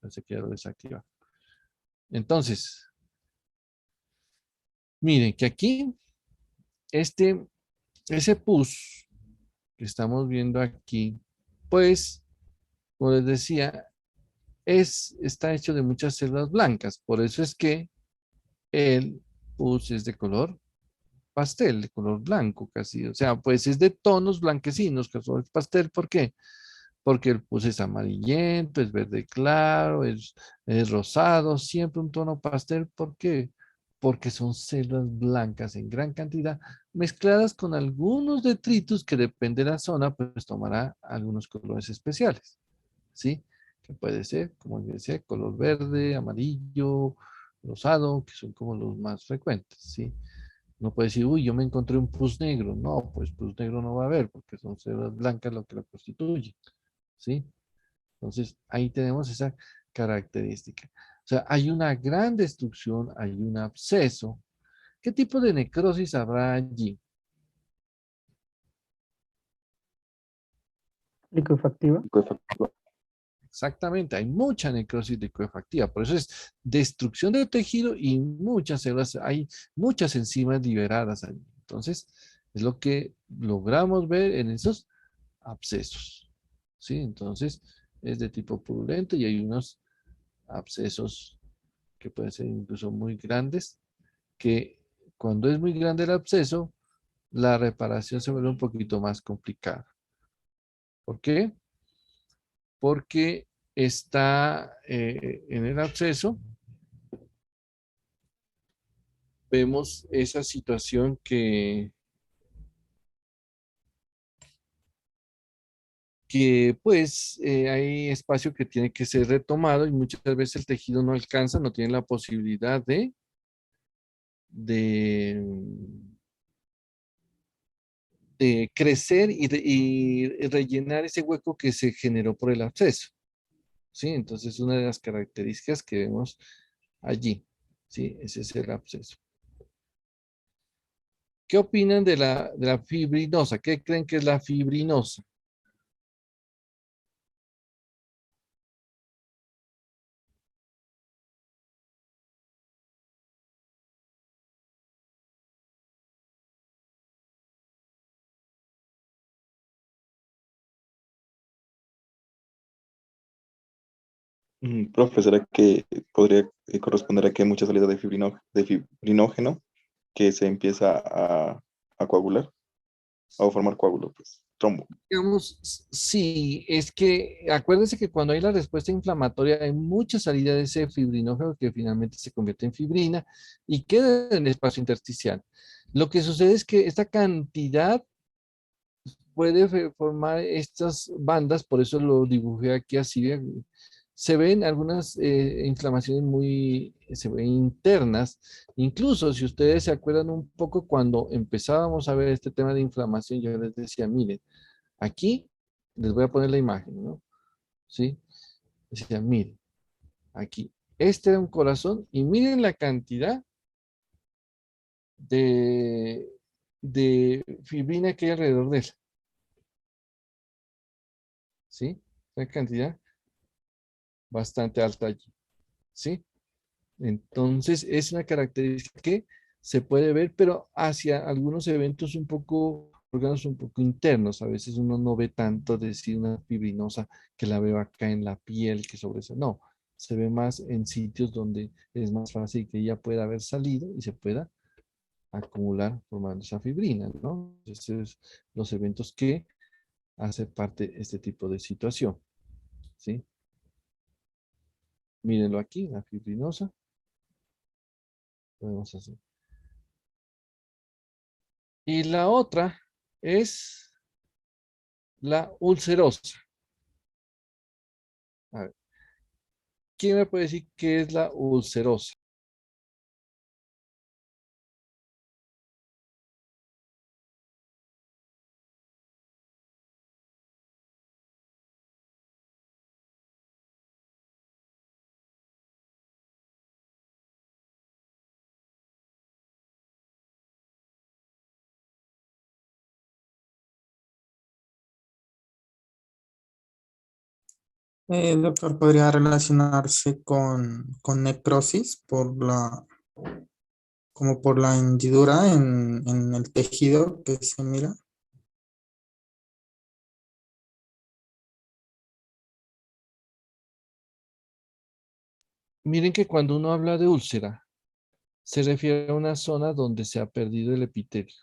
pensé que ya lo desactiva. Entonces, miren que aquí, ese pus que estamos viendo aquí, pues, como les decía, está hecho de muchas células blancas. Por eso es que el pus es de color pastel, de color blanco casi. O sea, pues es de tonos blanquecinos, que son pastel. ¿Por qué? Porque el pus es amarillento, es verde claro, es rosado, siempre un tono pastel. ¿Por qué? Porque son células blancas en gran cantidad, mezcladas con algunos detritus que depende de la zona, pues tomará algunos colores especiales. ¿Sí? Que puede ser, como les decía, color verde, amarillo, rosado, que son como los más frecuentes, ¿sí? No puede decir, uy, yo me encontré un pus negro. No, pues pus negro no va a haber, porque son células blancas lo que lo constituye, ¿sí? Entonces, ahí tenemos esa característica. O sea, hay una gran destrucción, hay un absceso. ¿Qué tipo de necrosis habrá allí? Liquefactiva. Exactamente, hay mucha necrosis liquefactiva, por eso es destrucción del tejido y muchas células, hay muchas enzimas liberadas ahí. Entonces, es lo que logramos ver en esos abscesos. ¿Sí? Entonces, es de tipo purulento y hay unos abscesos que pueden ser incluso muy grandes, que cuando es muy grande el absceso, la reparación se vuelve un poquito más complicada. ¿Por qué? Porque está en el absceso, vemos esa situación que pues hay espacio que tiene que ser retomado y muchas veces el tejido no alcanza, no tiene la posibilidad de, de crecer y rellenar ese hueco que se generó por el absceso. ¿Sí? Entonces, una de las características que vemos allí, ¿sí? Ese es el absceso. ¿Qué opinan de la fibrinosa? ¿Qué creen que es la fibrinosa? Profe, ¿será que podría corresponder a que hay mucha salida de fibrinógeno que se empieza a coagular o formar coágulo, pues, trombo? Digamos, sí, es que acuérdense que cuando hay la respuesta inflamatoria hay mucha salida de ese fibrinógeno que finalmente se convierte en fibrina y queda en el espacio intersticial. Lo que sucede es que esta cantidad puede formar estas bandas, por eso lo dibujé aquí así. Se ven algunas inflamaciones se ven internas. Incluso si ustedes se acuerdan un poco cuando empezábamos a ver este tema de inflamación, yo les decía, miren, aquí les voy a poner la imagen, ¿no? ¿Sí? Decía, miren, aquí, este era un corazón y miren la cantidad de, de fibrina que hay alrededor de él, ¿sí? Una cantidad bastante alta allí, ¿sí? Entonces, es una característica que se puede ver, pero hacia algunos eventos un poco, órganos un poco internos. A veces uno no ve tanto decir una fibrinosa que la veo acá en la piel, que sobre eso. No, se ve más en sitios donde es más fácil que ella pueda haber salido y se pueda acumular formando esa fibrina, ¿no? Esos son los eventos que hace parte de este tipo de situación, ¿sí? Mírenlo aquí, la fibrinosa. Podemos hacer. Y la otra es la ulcerosa. A ver, ¿quién me puede decir qué es la ulcerosa? Doctor, ¿podría relacionarse con necrosis como por la hendidura en el tejido que se mira? Miren que cuando uno habla de úlcera, se refiere a una zona donde se ha perdido el epitelio,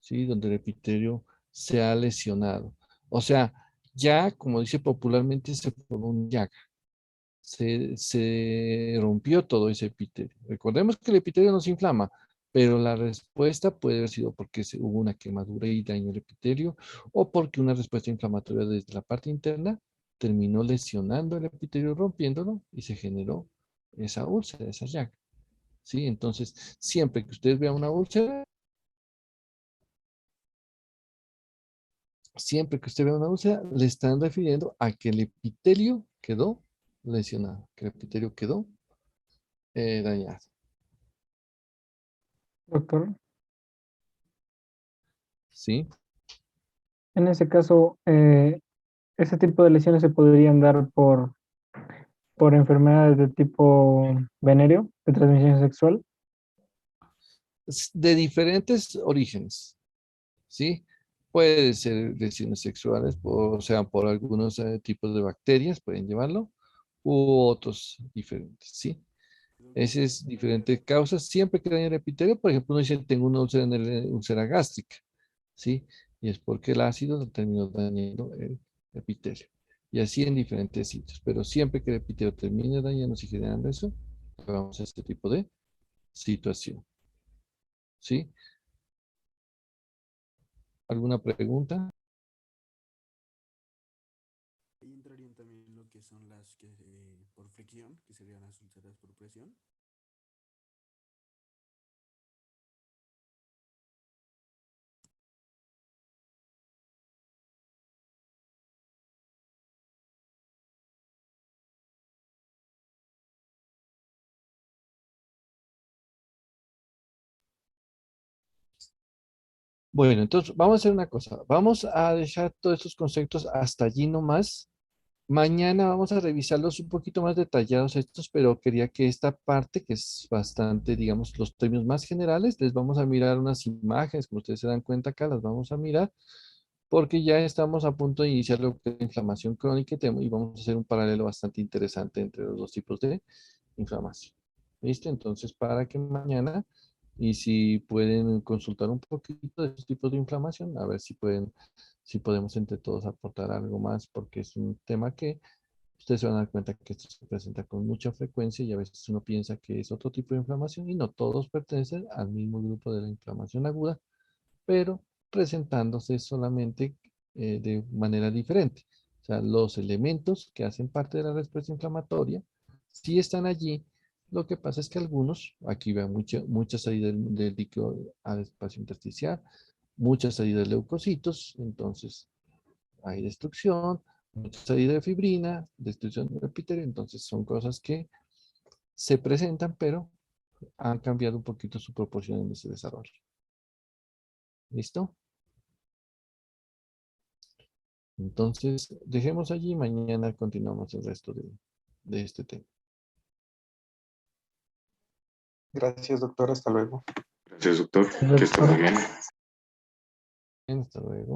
¿sí? Donde el epitelio se ha lesionado. O sea, ya, como dice popularmente, se formó un llaga. Se rompió todo ese epitelio. Recordemos que el epitelio no se inflama, pero la respuesta puede haber sido porque hubo una quemadura y daño el epitelio, o porque una respuesta inflamatoria desde la parte interna terminó lesionando el epitelio, rompiéndolo, y se generó esa úlcera, esa llaga. ¿Sí? Entonces, siempre que ustedes vean una úlcera, siempre que usted vea una úlcera, le están refiriendo a que el epitelio quedó lesionado, que el epitelio quedó dañado. Doctor, ¿Sí? en ese caso, ese tipo de lesiones se podrían dar por enfermedades de tipo venéreo, de transmisión sexual. De diferentes orígenes, ¿sí? Puede ser lesiones sexuales, o sea, por algunos tipos de bacterias pueden llevarlo, u otros diferentes, ¿sí? Esa es diferentes causas. Siempre que daña el epitelio, por ejemplo, uno dice, tengo una úlcera, úlcera gástrica, ¿sí? Y es porque el ácido terminó dañando el epitelio. Y así en diferentes sitios. Pero siempre que el epitelio termine dañándose y generando eso, vamos a este tipo de situación, ¿sí? ¿Alguna pregunta? Ahí entrarían también lo que son las que por fricción, que serían las úlceras por presión. Bueno, entonces vamos a hacer una cosa. Vamos a dejar todos estos conceptos hasta allí nomás. Mañana vamos a revisarlos un poquito más detallados estos, pero quería que esta parte, que es bastante, digamos, los términos más generales, les vamos a mirar unas imágenes, como ustedes se dan cuenta acá, las vamos a mirar, porque ya estamos a punto de iniciar lo que es la inflamación crónica y vamos a hacer un paralelo bastante interesante entre los dos tipos de inflamación. ¿Listo? Entonces, para que mañana, y si pueden consultar un poquito de estos tipos de inflamación, a ver si pueden, si podemos entre todos aportar algo más, porque es un tema que ustedes se van a dar cuenta que esto se presenta con mucha frecuencia y a veces uno piensa que es otro tipo de inflamación y no todos pertenecen al mismo grupo de la inflamación aguda, pero presentándose solamente de manera diferente. O sea, los elementos que hacen parte de la respuesta inflamatoria sí están allí. Lo que pasa es que algunos, aquí vean mucha salida del líquido al espacio intersticial, mucha salida de leucocitos, entonces hay destrucción, mucha salida de fibrina, destrucción del epitelio, entonces son cosas que se presentan, pero han cambiado un poquito su proporción en ese desarrollo. ¿Listo? Entonces, dejemos allí y mañana continuamos el resto de este tema. Gracias, doctor. Hasta luego. Gracias, doctor. Que esté muy bien. Bien, hasta luego.